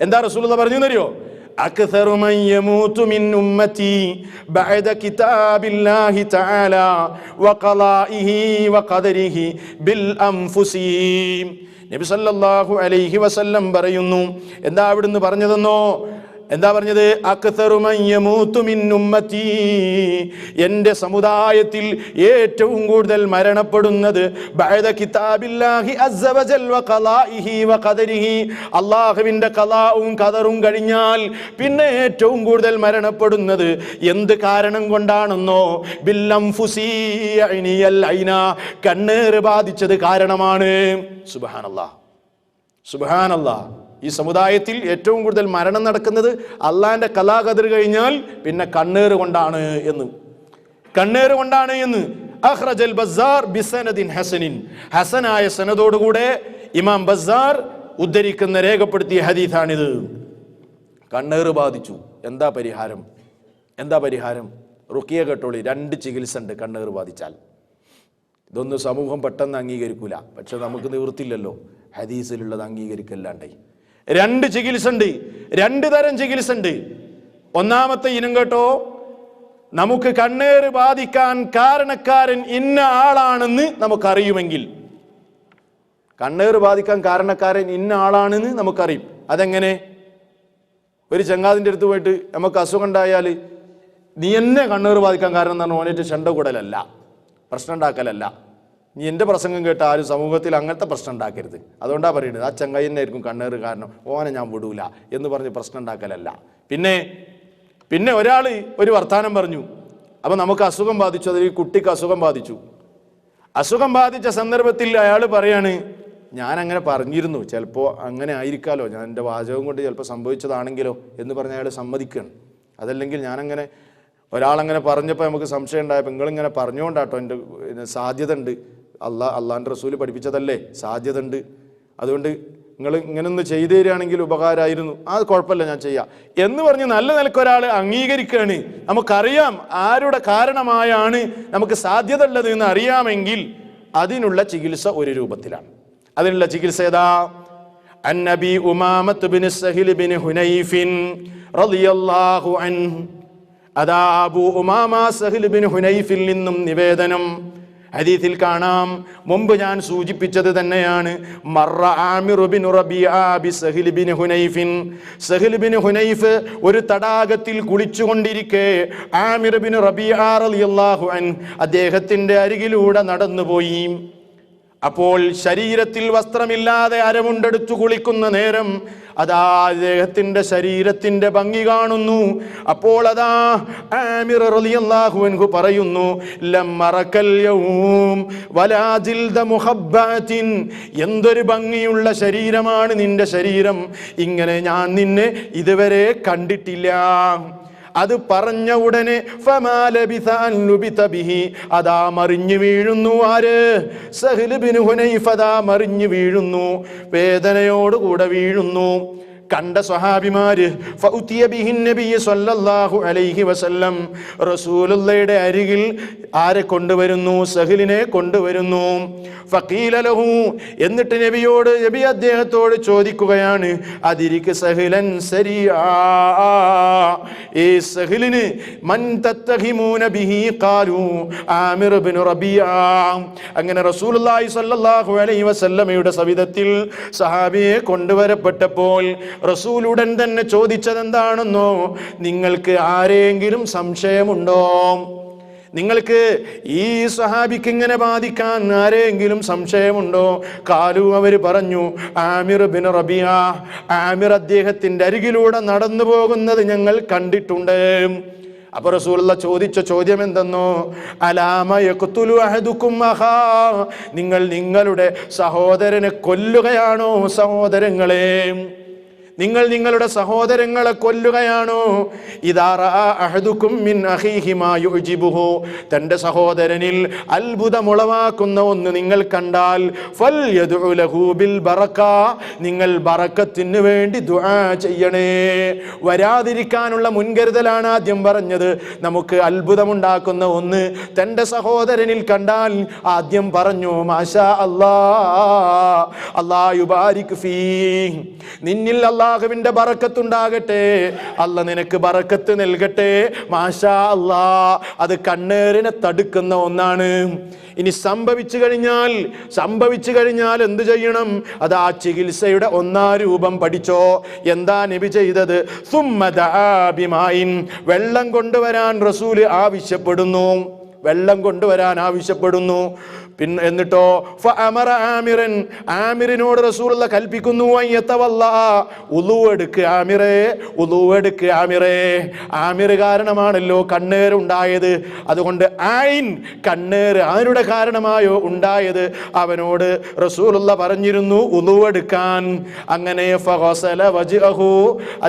എന്താ റസൂലുള്ളാഹി പറഞ്ഞു എന്നറിയോ? അക്സറു മൻ യമൂതു മിൻ ഉമ്മതി ബഅദ കിതാബില്ലാഹി തആല വഖളാഇഹി വഖദരിഹി ബിൽ അൻഫുസി. നബി സല്ലല്ലാഹു അലൈഹി വസല്ലം പറയുന്നു, എന്താ അവിടുന്ന് പറഞ്ഞതെന്നോ? എന്താ പറഞ്ഞത്? അക്സറു മൻ യമൂതു മിൻ ഉമ്മതി, എൻ്റെ സമുദായത്തിൽ ഏറ്റവും കൂടുതൽ മരണപ്പെടുന്നത് ബഅദ കിതാബില്ലാഹി അസ്സ വജൽ വഖളാഇഹി വഖദരിഹി, അല്ലാഹുവിൻ്റെ ഖലാഉം ഖദറും കഴിഞ്ഞാൽ പിന്നെ ഏറ്റവും കൂടുതൽ മരണപ്പെടുന്നത് എന്ത് കാരണം കൊണ്ടാണെന്നോ? ബിൽ അൻഫുസി യഅനിയൽ ഐന, കണ്ണേറ് ബാധിച്ചത് കാരണമാണ്. സുബ്ഹാനല്ലാഹ്, സുബ്ഹാനല്ലാഹ്. ഈ സമുദായത്തിൽ ഏറ്റവും കൂടുതൽ മരണം നടക്കുന്നത് അള്ളാന്റെ കലാകതിർ കഴിഞ്ഞാൽ പിന്നെ കണ്ണേറ് കൊണ്ടാണ് എന്ന് അഖ്റജൽ ബസ്സാർ ബിസനദിൻ ഹസനിൻ, ഹസനായ സനദോടുകൂടെ ഇമാം ബസ്സാർ ഉദ്ധരിക്കുന്ന രേഖപ്പെടുത്തിയ ഹദീസാണിത്. കണ്ണേറ് ബാധിച്ചു, എന്താ പരിഹാരം? റുഖിയ കേട്ടോളി. 2 ചികിത്സ ഉണ്ട് കണ്ണേറ് ബാധിച്ചാൽ. ഇതൊന്നും സമൂഹം പെട്ടെന്ന് അംഗീകരിക്കൂല, പക്ഷെ നമുക്ക് നിവൃത്തില്ലല്ലോ, ഹദീസിലുള്ളത് അംഗീകരിക്കല്ലാണ്ടേ. 2 ചികിത്സ ഉണ്ട്, 2 തരം ചികിത്സ ഉണ്ട്. ഒന്നാമത്തെ ഇനം കേട്ടോ, നമുക്ക് കണ്ണേറ് ബാധിക്കാൻ കാരണക്കാരൻ ഇന്ന ആളാണെന്ന് നമുക്കറിയുമെങ്കിൽ, കണ്ണേറ് ബാധിക്കാൻ കാരണക്കാരൻ ഇന്ന ആളാണെന്ന് നമുക്കറിയും. അതെങ്ങനെ? ഒരു ചങ്ങാതിൻ്റെ അടുത്ത് പോയിട്ട് നമുക്ക് അസുഖം ഉണ്ടായാൽ നീ എന്നെ കണ്ണേറ് ബാധിക്കാൻ കാരണം എന്ന് പറഞ്ഞാൽ ഓനേറ്റ് ചെണ്ട കൂടലല്ല, പ്രശ്നം ഉണ്ടാക്കലല്ല. നീ എൻ്റെ പ്രസംഗം കേട്ട ആരും സമൂഹത്തിൽ അങ്ങനത്തെ പ്രശ്നം ഉണ്ടാക്കരുത്. അതുകൊണ്ടാണ് പറയുന്നത്, ആ ചങ്ങായി തന്നെ ആയിരിക്കും കണ്ണേറ് കാരണം, ഓനെ ഞാൻ വിടൂല എന്ന് പറഞ്ഞ് പ്രശ്നം ഉണ്ടാക്കലല്ല. പിന്നെ ഒരാൾ ഒരു വർത്താനം പറഞ്ഞു, അപ്പം നമുക്ക് അസുഖം ബാധിച്ചു, അതിൽ ഈ കുട്ടിക്ക് അസുഖം ബാധിച്ച സന്ദർഭത്തിൽ അയാൾ പറയാണ്, ഞാൻ അങ്ങനെ പറഞ്ഞിരുന്നു, ചിലപ്പോൾ അങ്ങനെ ആയിരിക്കാലോ, ഞാൻ എൻ്റെ വാചകം കൊണ്ട് ചിലപ്പോൾ സംഭവിച്ചതാണെങ്കിലോ എന്ന് പറഞ്ഞ് അയാൾ സമ്മതിക്കുകയാണ്. അതല്ലെങ്കിൽ ഞാനങ്ങനെ ഒരാളങ്ങനെ പറഞ്ഞപ്പോൾ നമുക്ക് സംശയം ഉണ്ടായപ്പോൾ നിങ്ങളിങ്ങനെ പറഞ്ഞുകൊണ്ടാട്ടോ, എൻ്റെ സാധ്യത ഉണ്ട്, അള്ളാൻ്റെ റസൂല് പഠിപ്പിച്ചതല്ലേ, സാധ്യത ഉണ്ട്, അതുകൊണ്ട് നിങ്ങൾ ഇങ്ങനെ ഒന്ന് ചെയ്തു തരികയാണെങ്കിൽ ഉപകാരമായിരുന്നു, അത് കുഴപ്പമില്ല ഞാൻ ചെയ്യാം എന്ന് പറഞ്ഞ് നല്ല നിലക്കൊരാൾ അംഗീകരിക്കുകയാണ്. നമുക്കറിയാം ആരുടെ കാരണമായാണ് നമുക്ക് സാധ്യത ഉള്ളത് എന്ന് അറിയാമെങ്കിൽ അതിനുള്ള ചികിത്സ ഒരു രൂപത്തിലാണ്. അതിനുള്ള ചികിത്സ ഏതാ? അന്നബി ഉമാമത്ത് ബിൻ സഹിൽ ബിൻ ഹുനൈഫിൻ റളിയല്ലാഹു അൻഹു, അതാ അബൂ ഉമാമ സഹിൽ ബിൻ ഹുനൈഫിൽ നിന്നും നിവേദനം. ഹദീസിൽ കാണാം, മുമ്പ് ഞാൻ സൂചിപ്പിച്ചത് തന്നെയാണ്. മറ ആമിർ ബിൻ റബീഅ ബി സഹിൽ ബിൻ ഹുനൈഫിൻ, സഹിൽ ബിൻ ഹുനൈഫ് ഒരു തടാകത്തിൽ കുളിച്ചുകൊണ്ടിരിക്കെ ആമിർ ബിൻ റബീഅ റളിയല്ലാഹു അൻഹു അദ്ദേഹത്തിന്റെ അരികിലൂടെ നടന്നുപോയി. അപ്പോൾ ശരീരത്തിൽ വസ്ത്രമില്ലാതെ അരമുണ്ടെടുത്തു കുളിക്കുന്ന നേരം അതാ അദ്ദേഹത്തിന്റെ ശരീരത്തിന്റെ ഭംഗി കാണുന്നു. അപ്പോൾ അതാ ആമിർ റളിയല്ലാഹു അൻഹു പറയുന്നു, ലമ്മറക്കൽ യൗം വലാ ജിൽദ മുഹബ്ബാത്തിൻ, എന്തൊരു ഭംഗിയുള്ള ശരീരമാണ് നിന്റെ ശരീരം, ഇങ്ങനെ ഞാൻ നിന്നെ ഇതുവരെ കണ്ടിട്ടില്ല. അത് പറഞ്ഞ ഉടനെ അതാ മറിഞ്ഞു വീഴുന്നു. ആര്? സഹ്ൽ ബിൻ ഹുനൈഫ അതാ മറിഞ്ഞു വീഴുന്നു, വേദനയോടുകൂടെ വീഴുന്നു. കണ്ട സ്വഹാബിമാര് റസൂലുള്ളാഹിയുടെ അരികിൽ ആരെ കൊണ്ടുവരുന്നു? സഹലിനെ കൊണ്ടുവരുന്നു. ഫഖീല ലഹു, എന്നിട്ട് നബി അദ്ദേഹത്തോട് ചോദിക്കുകയാണ്, അതിരിക്ക് സഹലൻ സരിയാ, ഈ സഹലിന് മൻ തത്തഹിമൂന ബിഹി ഖാലു ആമിർ ഇബ്നു റബീഅ. അങ്ങനെ റസൂലുള്ളാഹി സ്വല്ലല്ലാഹു അലൈഹി വസല്ലമയുടെ സവിധത്തിൽ സഹാബിയെ കൊണ്ടുവരപ്പെട്ടപ്പോൾ റസൂൽ ഉടൻ തന്നെ ചോദിച്ചത് എന്താണെന്നോ, നിങ്ങൾക്ക് ആരെങ്കിലും സംശയമുണ്ടോ? നിങ്ങൾക്ക് ഈ സ്വഹാബിക്ക് ഇങ്ങനെ ബാധിക്കാൻ ആരെങ്കിലും സംശയമുണ്ടോ? കാലു, അവർ പറഞ്ഞു, ആമിർ ബിൻ റബീഅ, ആമിർ അദ്ദേഹത്തിന്റെ അരികിലൂടെ നടന്നു പോകുന്നത് ഞങ്ങൾ കണ്ടിട്ടുണ്ട്. അപ്പൊ റസൂലുള്ള ചോദിച്ച ചോദ്യം എന്തെന്നോ, അലാമ യഖ്തുലു അഹദുക്കും അഖാ, നിങ്ങൾ നിങ്ങളുടെ സഹോദരനെ കൊല്ലുകയാണോ? സഹോദരങ്ങളെ, നിങ്ങൾ നിങ്ങളുടെ സഹോദരങ്ങളെ കൊല്ലുകയാണോ? ഇദാ റഅ അഹദുക്കും മിൻ അഖീഹി മാ യുഅ്ജിബുഹു, തന്റെ സഹോദരനിൽ അത്ഭുതമുളവാക്കുന്ന ഒന്ന് നിങ്ങൾ കണ്ടാൽ ഫൽയദ്ഉ ലഹു ബിൽ ബറക, നിങ്ങൾ ബറക്കത്തിന് വേണ്ടി ദുആ ചെയ്യണേ. വരാതിരിക്കാനുള്ള മുൻകരുതലാണ് ആദ്യം പറഞ്ഞത്. നമുക്ക് അത്ഭുതമുണ്ടാക്കുന്ന ഒന്ന് തന്റെ സഹോദരനിൽ കണ്ടാൽ ആദ്യം പറഞ്ഞു, മാഷാ അല്ലാഹ്, അല്ലാഹു യുബാരിക് ഫീ, നിന്നിൽ അല്ലാഹുവിന്റെ ബറക്കത്തുണ്ടാകട്ടെ, അല്ലാഹ് നിനക്ക് ബറക്കത്ത് നൽകട്ടെ, മാഷാ അല്ലാഹ്. അത് കണ്ണേറിനെ തടുക്കുന്ന ഒന്നാണ്. ഇനി സംഭവിച്ചു കഴിഞ്ഞാൽ എന്ത് ചെയ്യണം? അത് ആ ചികിത്സയുടെ ഒന്നാം രൂപം പഠിച്ചോ. എന്താ നബി ചെയ്തത്? വെള്ളം കൊണ്ടുവരാൻ റസൂല് ആവശ്യപ്പെടുന്നു, വെള്ളം കൊണ്ടുവരാൻ ആവശ്യപ്പെടുന്നു. പിന്നെ എന്നിട്ടോ ഫഅമറ ആമിറൻ, ആമിറിനോട് റസൂലുള്ള കൽപ്പിക്കുന്നു, ഉളൂ എടുക്ക് ആമിറേ, ഉളൂ എടുക്ക് ആമിറേ. ആമിർ കാരണമാണല്ലോ കണ്ണേറുണ്ടായത്, അതുകൊണ്ട് ആയിൻ, കണ്ണേറ് ആരുടെ കാരണമായോ ഉണ്ടായത്, അവനോട് റസൂലുള്ള പറഞ്ഞിരുന്നു ഉളൂ എടുക്കാൻ. അങ്ങനെ ഫഗസല വജ്ഹഹു,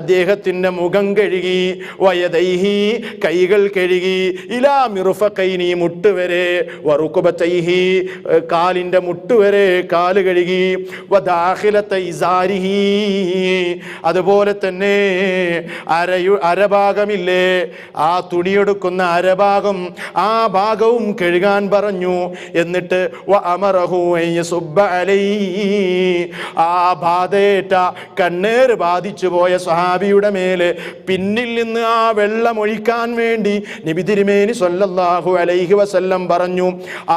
അദ്ദേഹത്തിന്റെ മുഖം കഴുകി, വയദൈഹി, കൈകൾ കഴുകി, ഇലാ മിർഫഖൈനി, മുട്ടുവരെ, വറുകുബതൈഹി, കാലിന്റെ മുട്ടുവരെ കാല് കഴുകി, വദാഖിലത ഇസാരിഹി, അതുപോലെ തന്നെ അരഭാഗമില്ലേ, ആ തുണിയെടുക്കുന്ന അരഭാഗം, ആ ഭാഗവും കഴുകാൻ പറഞ്ഞു. എന്നിട്ട് വഅമറഹു യസുബ്ബ അലൈഹി, ആ ബാധേറ്റ കണ്ണേറ് ബാധിച്ചു പോയ സ്വഹാബിയുടെ മേലെ പിന്നിൽ നിന്ന് ആ വെള്ളം ഒഴിക്കാൻ വേണ്ടി നബി തിരുമേനി സ്വല്ലല്ലാഹു അലൈഹി വസല്ലം പറഞ്ഞു.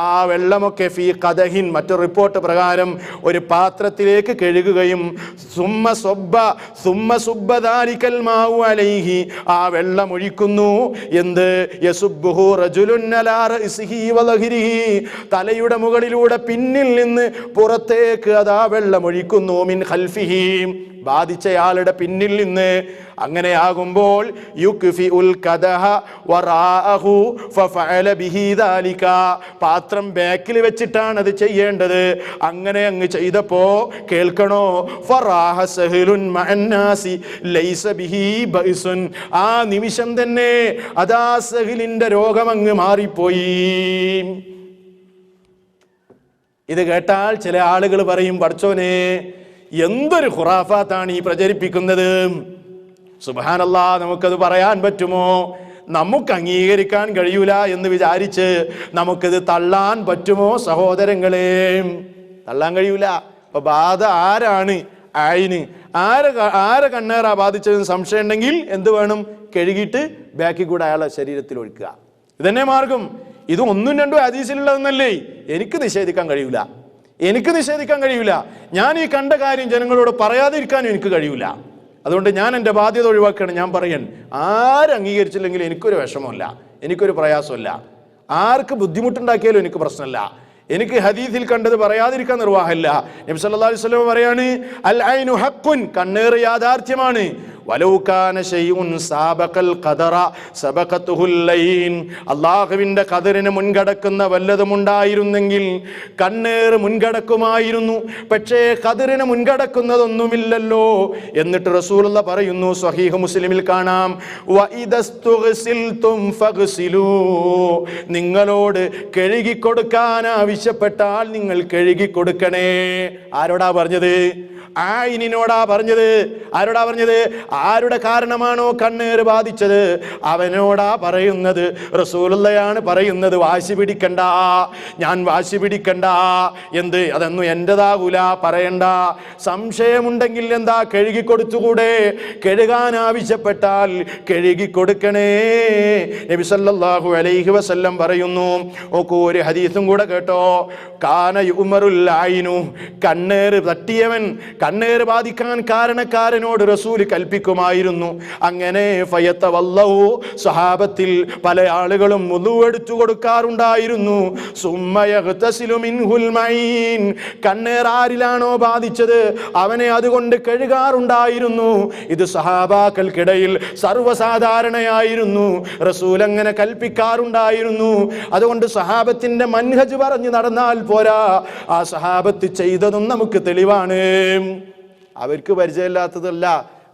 ആ വെള്ളമൊക്കെ ഫീ ഖദഹിൻ, മറ്റൊരു റിപ്പോർട്ട് പ്രകാരം ഒരു പാത്രത്തിലേക്ക് കഴുകുകയും സുമ്മ സുബ്ബ ദാലികൽ മാഉ അലൈഹി, ആ വെള്ളം ഒഴിക്കുന്നു. എന്ത്? യസുബ്ബുഹു റജുലുൻ അലാ റഅസിഹി വലഹിരിഹി, തലയുടെ മുകളിലൂടെ പിന്നിൽ നിന്ന് പുറത്തേക്ക് അതാ വെള്ളം ഒഴിക്കുന്നു. മിൻ ഖൽഫിഹി, ബാധിച്ചയാളുടെ പിന്നിൽ നിന്ന്. അങ്ങനെയാകുമ്പോൾ യുക്ഫിഉൽ ഖദഹ വറാഅഹു ഫഫഅല ബിഹി ദാലിക, പാത്രം ബാക്കിൽ വെച്ചിട്ടാണ് അത് ചെയ്യേണ്ടത്. അങ്ങനെ അങ്ങ് ചെയ്തപ്പോ കേൾക്കണോ, ഫറാഹ സഹലുൻ മഅന്നാസി ലൈസ ബിഹി ബൈസുൻ, ആ നിമിഷം തന്നെ അതാ സഹലിന്റെ രോഗം അങ്ങ് മാറിപ്പോയി. ഇത് കേട്ടാൽ ചില ആളുകൾ പറയും, പടച്ചോനെ എന്തൊരു ഖുറാഫാത്താണ് ഈ പ്രചരിപ്പിക്കുന്നത്. സുബ്ഹാനല്ലാഹ്, നമുക്കത് പറയാൻ പറ്റുമോ? നമുക്ക് അംഗീകരിക്കാൻ കഴിയൂല എന്ന് വിചാരിച്ച് നമുക്കിത് തള്ളാൻ പറ്റുമോ? സഹോദരങ്ങളെ, തള്ളാൻ കഴിയൂല. അപ്പൊ ബാധ ആരാണ്? ആയിന്. ആരെ കണ്ണേറാ ബാധിച്ചതെന്ന് സംശയം ഉണ്ടെങ്കിൽ എന്ത് വേണം? കഴുകിയിട്ട് ബാക്കിൽ കൂടെ അയാളെ ശരീരത്തിൽ ഒഴിക്കുക. ഇതന്നെ മാർഗം. ഇത് ഒന്നും രണ്ടും ഹദീസിലുള്ളതെന്നല്ലേ? എനിക്ക് നിഷേധിക്കാൻ കഴിയൂല, എനിക്ക് നിഷേധിക്കാൻ കഴിയൂല. ഞാൻ ഈ കണ്ട കാര്യം ജനങ്ങളോട് പറയാതിരിക്കാനും എനിക്ക് കഴിയൂല. അതുകൊണ്ട് ഞാൻ എൻ്റെ ബാധ്യത ഒഴിവാക്കുകയാണ്. ഞാൻ പറയാൻ ആരംഗീകരിച്ചില്ലെങ്കിൽ എനിക്കൊരു വിഷമമില്ല, എനിക്കൊരു പ്രയാസമില്ല. ആർക്ക് ബുദ്ധിമുട്ടുണ്ടാക്കിയാലും എനിക്ക് പ്രശ്നമില്ല. എനിക്ക് ഹദീസിൽ കണ്ടത് പറയാതിരിക്കാൻ നിർവാഹമില്ല. നബി സല്ലല്ലാഹു അലൈഹി വസല്ലം പറയാണ്, അൽ ഐനു ഹഖ്ഖുൻ, കണ്ണേറ് യാഥാർത്ഥ്യമാണ്. വലൗ കാന ശൈഉൻ സാബഖൽ ഖദറ സബഖതുഹുൽ ലൈൻ, അല്ലാഹുവിന്റെ ഖദറിനെ മുൻകടക്കുന്ന വല്ലതും ഉണ്ടായിരുന്നെങ്കിൽ കണ്ണേറ് മുൻകടക്കുമായിരുന്നു. പക്ഷേ ഖദറിനെ മുൻകടക്കുന്നതൊന്നുമില്ലല്ലോ. എന്നിട്ട് റസൂലുള്ള പറയുന്നു, സ്വഹീഹ് മുസ്ലിമിൽ കാണാം, വഇദസ്തുഗ്സിൽതും ഫഗ്സിലൂ, നിങ്ങളോട് കഴുകി കൊടുക്കാൻ ആവശ്യപ്പെട്ടാൽ നിങ്ങൾ കഴുകി കൊടുക്കണേ. ആരോടാ പറഞ്ഞത്? ആയിനോടാ പറഞ്ഞത്. ആരോടാ പറഞ്ഞത്? ആരുടെ കാരണമാണോ കണ്ണേറ് ബാധിച്ചത് അവനോടാ പറയുന്നത്. റസൂലുള്ളയാണ് പറയുന്നത്, വാശി പിടിക്കണ്ട, ഞാൻ വാശി പിടിക്കണ്ട, എന്ത് അതൊന്നും എന്റേതാകൂല, പറയണ്ട. സംശയമുണ്ടെങ്കിൽ എന്താ, കഴുകി കൊടുത്തുകൂടെ? കഴുകാൻ ആവശ്യപ്പെട്ടാൽ കഴുകി കൊടുക്കണേ. നബി സല്ലല്ലാഹു അലൈഹി വസല്ലം പറയുന്നു, ഓക്കൂ, ഒരു ഹദീസും കൂടെ കേട്ടോ. കാന യുമറുൽ ഐനു, കണ്ണേറ് തട്ടിയവൻ, കണ്ണേറ് ബാധിക്കാൻ കാരണക്കാരനോട് റസൂൽ കൽപ്പിക്കുമായിരുന്നു. അങ്ങനെ ഫയതവല്ലഹു, സ്വഹാബത്തിൽ പല ആളുകളും വുളു എടുത്തു കൊടുക്കാറുണ്ടായിരുന്നു. സുമ്മ യഗ്തസിലു മിൻഹുൽ മഈൻ, കണ്ണേറ് ആരിലാണോ ബാധിച്ചത് അവനെ അതുകൊണ്ട് കഴുകാറുണ്ടായിരുന്നു. ഇത് സ്വഹാബാക്കൾക്കിടയിൽ സർവ്വസാധാരണയായിരുന്നു. റസൂൽ അങ്ങനെ കൽപ്പിക്കാറുണ്ടായിരുന്നു. അതുകൊണ്ട് സ്വഹാബത്തിന്റെ മൻഹജ് പറഞ്ഞു നടന്നാൽ പോരാ, ആ സ്വഹാബത്ത് ചെയ്തതും നമുക്ക് തെളിവാണ്. അവർക്ക് പരിചയമില്ലാത്തതല്ല,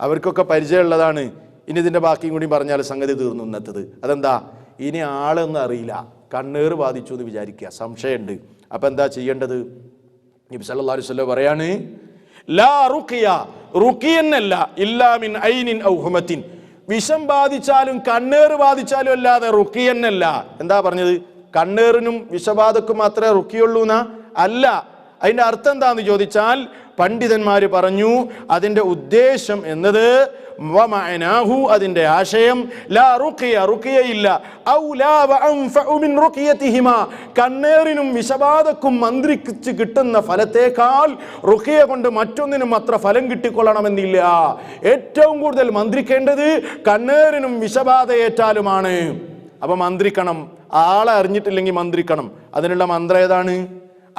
അവർക്കൊക്കെ പരിചയമുള്ളതാണ്. ഇനി ഇതിന്റെ ബാക്കിയും കൂടി പറഞ്ഞാൽ സംഗതി തീർന്നു ഇന്നത്തത്. അതെന്താ, ഇനി ആളൊന്നും അറിയില്ല, കണ്ണേറ് ബാധിച്ചു എന്ന് വിചാരിക്കുക, സംശയമുണ്ട്. അപ്പൊ എന്താ ചെയ്യേണ്ടത്? നബി സല്ലല്ലാഹു അലൈഹി വസല്ലം പറയാണ്, ലാ റുഖിയ, റുഖിയന്നല്ല, ഇല്ലാ മിൻ ഐനിൻ ഔ ഹുമത്തിൻ, വിഷം ബാധിച്ചാലും കണ്ണേറ് ബാധിച്ചാലും അല്ലാതെ റുഖിയന്നല്ല. എന്താ പറഞ്ഞത്? കണ്ണേറിനും വിഷബാധക്കും മാത്രമേ റുഖിയുള്ളൂ എന്നാ? അല്ല. അതിന്റെ അർത്ഥം എന്താന്ന് ചോദിച്ചാൽ പണ്ഡിതന്മാര് പറഞ്ഞു, അതിന്റെ ഉദ്ദേശം എന്നത് വമഅനാഹു, അതിന്റെ ആശയം ലാ റുഖിയ, റുഖിയയില്ല, ഔലാ വഅൻഫഉ മിൻ റുഖിയതിഹിമാ, കണ്ണേറിനും വിഷബാധക്കും മന്ത്രിച്ച് കിട്ടുന്ന ഫലത്തേക്കാൾ റുഖിയ കൊണ്ട് മറ്റൊന്നിനും അത്ര ഫലം കിട്ടിക്കൊള്ളണമെന്നില്ല. ഏറ്റവും കൂടുതൽ മന്ത്രിക്കേണ്ടത് കണ്ണേറിനും വിഷബാധയേറ്റാലുമാണ്. അപ്പൊ മന്ത്രിക്കണം, ആളെ അറിഞ്ഞിട്ടില്ലെങ്കിൽ മന്ത്രിക്കണം. അതിനുള്ള മന്ത്രം ഏതാണ്?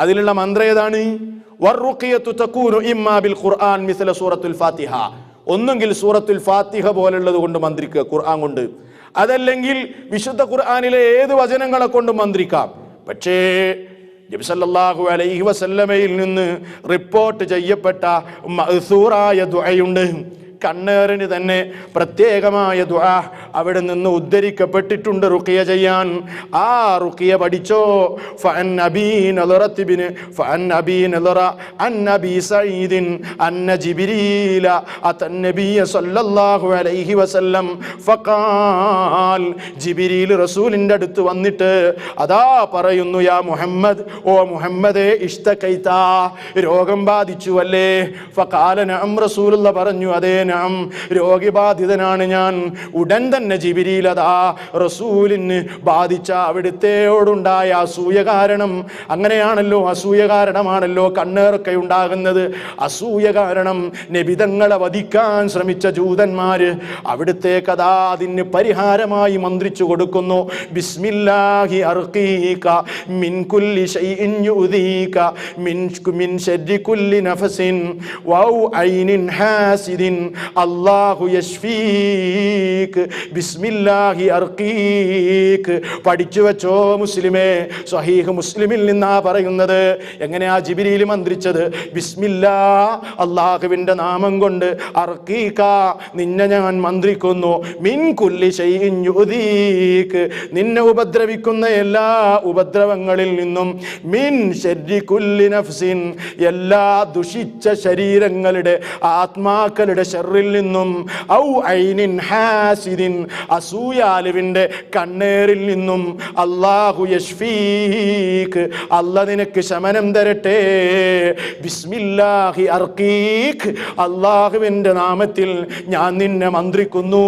അതിലുള്ള മന്ത്രം ഏതാണ്? വറുഖിയതു തകൂനു ഇമ്മാ ബിൽ ഖുർആൻ മിസ്ല സൂറത്തുൽ ഫാത്തിഹ, ഒന്നെങ്കിൽ സൂറത്തുൽ ഫാത്തിഹ പോലുള്ളത് കൊണ്ട് മന്ത്രിക്കുക, ഖുർആൻ കൊണ്ട്. അതല്ലെങ്കിൽ വിശുദ്ധ ഖുർആനിലെ ഏത് വചനങ്ങളെ കൊണ്ട് മന്ത്രിക്കാം. പക്ഷേ നബി സല്ലല്ലാഹു അലൈഹി വസല്ലമയിൽ നിന്ന് റിപ്പോർട്ട് ചെയ്യപ്പെട്ട മഅ്സൂറായ ദുആയുണ്ട്. കണ്ണേറിന് തന്നെ പ്രത്യേകമായ ദുആ അവിടെ നിന്ന് ഉദ്ധരിക്കപ്പെട്ടിട്ടുണ്ട് റുഖിയ ചെയ്യാൻ. ആ റുഖിയ പഠിച്ചോ. ഫഅൻ അബീ നളറ അൻ നബി സഈദിൻ അന്ന ജിബ്രീല അത്തൻ നബിയ സല്ലല്ലാഹു അലൈഹി വസല്ലം ഫഖാൽ, ജിബ്രീൽ റസൂലിന്റെ അടുത്ത് വന്നിട്ട് അതാ പറയുന്നു, യാ മുഹമ്മദ്, ഓ മുഹമ്മദേ, ഇഷ്തകൈത, രോഗം ബാധിച്ചു അല്ലേ? ഫഖാല നഅം, റസൂലുള്ള പറഞ്ഞു, അതേ, രോഗിബാധിതനാണ് ഞാൻ. ഉടൻ തന്നെ ജിബ്രീൽ അതാ റസൂലിന് ബാധിച്ച അവിടുത്തെയോടുണ്ടായ അസൂയ കാരണം, അങ്ങനെയാണല്ലോ, അസൂയ കാരണമാണല്ലോ കണ്ണേറൊക്കെ ഉണ്ടാകുന്നത്. അസൂയ കാരണം നബിതങ്ങളെ വധിക്കാൻ ശ്രമിച്ച ജൂതന്മാര് അവിടുത്തെ കഥാ അതിന് പരിഹാരമായി മന്ത്രിച്ചു കൊടുക്കുന്നു. ബിസ്മില്ലാഹി അർഖീക മിൻ കുല്ലി ശൈഇൻ യുദീക മിൻ ശർരി കുല്ലി നഫസിൻ വൗ ഐനിൻ ഹാസിദിൻ അല്ലാഹു യശ്ഫീക് ബിസ്മില്ലാഹി അർഖീക്. പഠിച്ചു വെച്ചോ മുസ്ലിമേ, സ്വഹീഹ് മുസ്ലിമിൽ നിന്നാ പറയുന്നത്. എങ്ങനെയാ ജിബ്രീൽ മന്ത്രിച്ചത്? ബിസ്മില്ലാ, അല്ലാഹുവിന്റെ നാമം കൊണ്ട്, അർഖീക, നിന്നെ ഞാൻ മന്ത്രിക്കുന്നു, മിൻ കുല്ലി ശൈഇൻ യുദീക്, നിന്നെ ഉപദ്രവിക്കുന്ന എല്ലാ ഉപദ്രവങ്ങളിൽ നിന്നും, മിൻ ശർരി കുല്ലി നഫ്സിൻ, എല്ലാ ദുഷിച്ച ശരീരങ്ങളുടെ ആത്മാക്കളുടെ ഷർറിൽ നിന്നും, ഔ ഐനിൻ ഹാസിദിൻ, അസൂയാലുവിന്റെ കണ്ണേറിൽ നിന്നും, അല്ലാഹു യശ്ഫീക്, അല്ലാഹ് നിനക്ക് ശമനം തരട്ടെ. ബിസ്മില്ലാഹി അർഖീക്, അല്ലാഹുവിന്റെ നാമത്തിൽ ഞാൻ നിന്നെ മന്ത്രിക്കുന്നു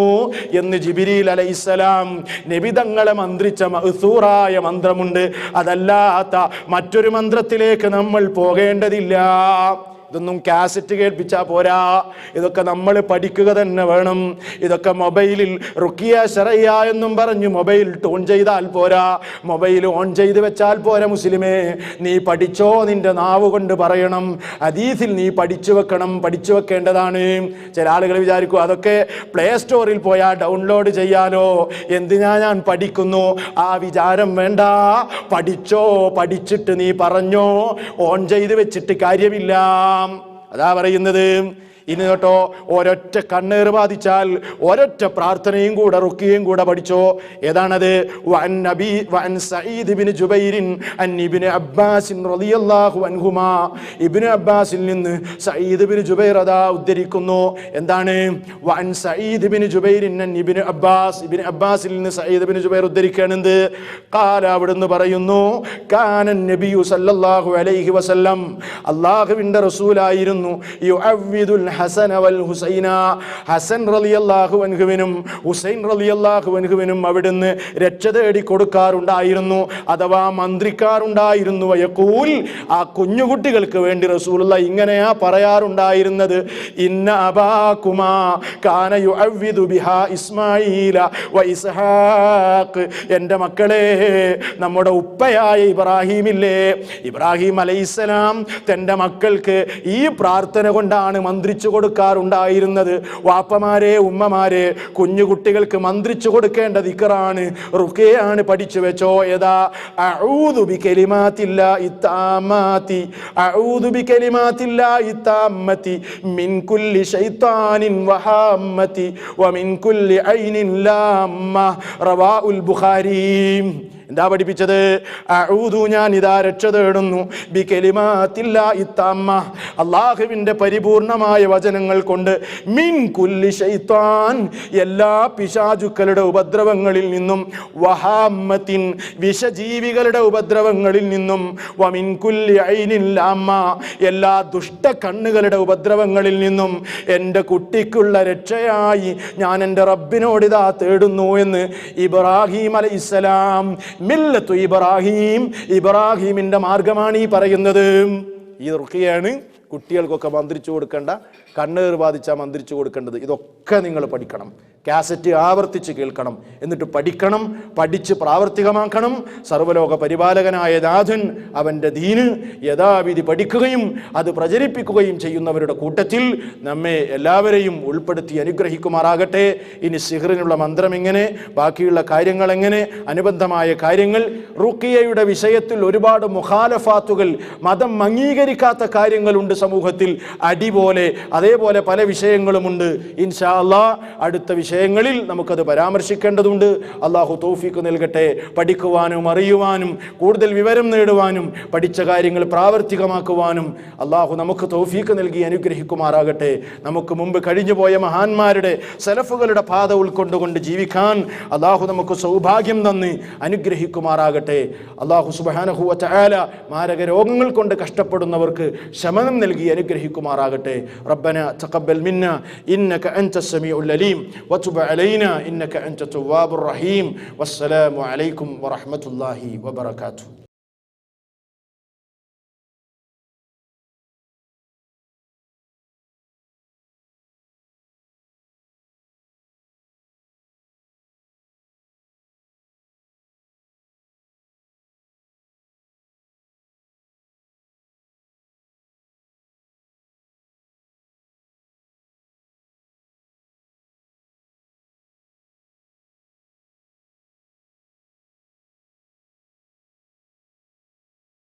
എന്ന് ജിബ്രീൽ അലൈഹിസ്സലാം നബിതങ്ങളെ മന്ത്രിച്ച മഅ്സൂറായ മന്ത്രമുണ്ട്. അതല്ലാത്ത മറ്റൊരു മന്ത്രത്തിലേക്ക് നമ്മൾ പോകേണ്ടതില്ല. ഇതൊന്നും കാസറ്റ് കേൾപ്പിച്ചാൽ പോരാ, ഇതൊക്കെ നമ്മൾ പഠിക്കുക തന്നെ വേണം. ഇതൊക്കെ മൊബൈലിൽ റുഖിയ ശറയ്യ എന്നും പറഞ്ഞു മൊബൈൽ ഓൺ ചെയ്താൽ പോരാ, മൊബൈൽ ഓൺ ചെയ്ത് വെച്ചാൽ പോരാ. മുസ്ലിമേ, നീ പഠിച്ചോ, നിന്റെ നാവ് കൊണ്ട് പറയണം. ഹദീസിൽ നീ പഠിച്ചു വെക്കേണ്ടതാണ്. ചില ആളുകൾ വിചാരിക്കും അതൊക്കെ പ്ലേ സ്റ്റോറിൽ പോയാൽ ഡൗൺലോഡ് ചെയ്യാനോ, എന്തിനാ ഞാൻ പഠിക്കുന്നു, ആ വിചാരം വേണ്ട. പഠിച്ചോ, പഠിച്ചിട്ട് നീ പറഞ്ഞോ, ഓൺ ചെയ്ത് വെച്ചിട്ട് കാര്യമില്ല. അതാ പറയുന്നത്. ഇനി കേട്ടോ, ഒരൊറ്റ കണ്ണേറ് ബാധിച്ചാൽ ഒരൊറ്റ പ്രാർത്ഥനയും കൂടെ റുക്കിയയും കൂടെ പഠിച്ചോ. ഏതാണത്? വഅൻ സഈദ് ഇബ്നു ജുബൈറിൻ അൻ ഇബ്നു അബ്ബാസ് റളിയല്ലാഹു അൻഹുമാ. ഇബ്നു അബ്ബാസിൽ നിന്ന് സഈദ് ഇബ്നു ജുബൈർ അതാ ഉദ്ധരിക്കുന്നു. എന്താണ്? വഅൻ സഈദ് ഇബ്നു ജുബൈറിൻ അൻ ഇബ്നു അബ്ബാസ്. ഇബ്നു അബ്ബാസിൽ നിന്ന് സഈദ് ഇബ്നു ജുബൈർ ഉദ്ധരിക്കുകയാണെന്ത്? ഖാല, അവിടുന്ന് പറയുന്നു, കാന നബിയു സല്ലല്ലാഹു അലൈഹി വസല്ലം, അല്ലാഹുവിന്റെ റസൂലായിരുന്നു, യുഅവ്വിദുൽ ഹസൻ വൽ ഹുസൈന. ഹസൻ റളിയല്ലാഹു അൻഹുവിനും ഹുസൈൻ റളിയല്ലാഹു അൻഹുവിനും അവിടുന്ന് രക്ഷ തേടി കൊടുക്കാറുണ്ടായിരുന്നു, അഥവാ മന്ത്രിക്കാറുണ്ടായിരുന്നു. വയഖൂൽ, ആ കുഞ്ഞുകുട്ടികൾക്ക് വേണ്ടി റസൂലുള്ളാഹി ഇങ്ങനെയാ പറയാറുണ്ടായിരുന്നത്, ഇന്ന അബാകുമാ കാന യുഅവ്വിദു ബിഹാ ഇസ്മാഈല വ ഇസ്ഹാഖ്. എൻ്റെ മക്കളെ, നമ്മുടെ ഉപ്പയായ ഇബ്രാഹിമില്ലേ, ഇബ്രാഹിം അലൈഹിസ്സലാം തൻ്റെ മക്കൾക്ക് ഈ പ്രാർത്ഥന കൊണ്ടാണ് മന്ത്രിച്ചു കൊടുക്കാറുണ്ടായിരുന്നത്. വാപ്പമാരെ, ഉമ്മമാരെ, കുഞ്ഞുകുട്ടികൾക്ക് മന്ത്രിച്ചു കൊടുക്കേണ്ട ദിക്റാണ്, റുഖിയയാണ്. പഠിച്ചു വെച്ചോ. ഏതാ? അഊദു ബികലിമാത്തില്ലാഹി തആമ്മാതി, അഊദു ബികലിമാത്തില്ലാഹി തആമ്മതി മിൻ കുല്ലി ശൈത്താനിൻ വഹാമ്മതി വമിൻ കുല്ലി ഐനിൻ ലാമ്മ. റവാഉൽ ബുഖാരി. എന്താ പഠിപ്പിച്ചത്? അഊദു, ഞാൻ ഇതാ രക്ഷ തേടുന്നു, ബികലിമാത്തില്ലാഹി തആമ്മ, അല്ലാഹുവിന്റെ പരിപൂർണമായ വചനങ്ങൾ കൊണ്ട്, മിൻ കുല്ലി ശൈത്താൻ, എല്ലാ പിശാചുക്കളുടെ ഉപദ്രവങ്ങളിൽ നിന്നും, വഹാമ്മത്തിൻ, വിഷജീവികളുടെ ഉപദ്രവങ്ങളിൽ നിന്നും, വമിൻ കുല്ലി ഐനിൻ ലാമ്മ, എല്ലാ ദുഷ്ട കണ്ണുകളുടെ ഉപദ്രവങ്ങളിൽ നിന്നും എൻ്റെ കുട്ടിക്കുള്ള രക്ഷയായി ഞാൻ എൻ്റെ റബ്ബിനോട് ഇതാ തേടുന്നു എന്ന് ഇബ്രാഹിം അലൈഹിസ്സലാം. മില്ലത്തു ഇബ്രാഹിം, ഇബ്രാഹിമിന്റെ മാർഗമാണ് ഈ പറയുന്നത്. ഈ റുഖിയയാണ് കുട്ടികൾക്കൊക്കെ മന്ത്രിച്ചു കൊടുക്കേണ്ട, കണ്ണേറ് ബാധിച്ചാൽ മന്ത്രിച്ചു കൊടുക്കേണ്ടത്. ഇതൊക്കെ നിങ്ങൾ പഠിക്കണം. കാസറ്റ് ആവർത്തിച്ച് കേൾക്കണം, എന്നിട്ട് പഠിക്കണം, പഠിച്ച് പ്രാവർത്തികമാക്കണം. സർവ്വലോക പരിപാലകനായ നാഥൻ അവൻ്റെ ദീന് യഥാവിധി പഠിക്കുകയും അത് പ്രചരിപ്പിക്കുകയും ചെയ്യുന്നവരുടെ കൂട്ടത്തിൽ നമ്മെ എല്ലാവരെയും ഉൾപ്പെടുത്തി അനുഗ്രഹിക്കുമാറാകട്ടെ. ഇനി സിഹ്റിനുള്ള മന്ത്രം എങ്ങനെ, ബാക്കിയുള്ള കാര്യങ്ങൾ എങ്ങനെ, അനുബന്ധമായ കാര്യങ്ങൾ, റുഖിയയുടെ വിഷയത്തിൽ ഒരുപാട് മുഖാലഫാത്തുകൾ, മതം അംഗീകരിക്കാത്ത കാര്യങ്ങളുണ്ട് സമൂഹത്തിൽ, അടിപോലെ അതേപോലെ പല വിഷയങ്ങളുമുണ്ട്. ഇൻഷാ അല്ലാഹ് അടുത്ത വിഷയങ്ങളിൽ നമുക്കത് പരാമർശിക്കേണ്ടതുണ്ട്. അള്ളാഹു തൗഫീഖ് നൽകട്ടെ. പഠിക്കുവാനും അറിയുവാനും കൂടുതൽ വിവരം നേടുവാനും പഠിച്ച കാര്യങ്ങൾ പ്രാവർത്തികമാക്കുവാനും അള്ളാഹു നമുക്ക് തൗഫീഖ് നൽകി അനുഗ്രഹിക്കുമാറാകട്ടെ. നമുക്ക് മുമ്പ് കഴിഞ്ഞുപോയ മഹാന്മാരുടെ സലഫുകളുടെ പാത ഉൾക്കൊണ്ടുകൊണ്ട് ജീവിക്കാൻ അള്ളാഹു നമുക്ക് സൗഭാഗ്യം തന്ന് അനുഗ്രഹിക്കുമാറാകട്ടെ. അള്ളാഹു സുബ്ഹാനഹു വ തആല മാരക രോഗങ്ങൾ കൊണ്ട് കഷ്ടപ്പെടുന്നവർക്ക് ശമനം നൽകി അനുഗ്രഹിക്കുമാറാകട്ടെ. റബ്ബന തഖബ്ബൽ മിന്നാ ഇന്നക അൻതസ് സമീഉൽ അലീം വതുബ് അലൈനാ ഇന്നക അൻത തവ്വാബുർ റഹീം. വസ്സലാമു അലൈക്കും വറഹ്മത്തുള്ളാഹി വബറകാതുഹു.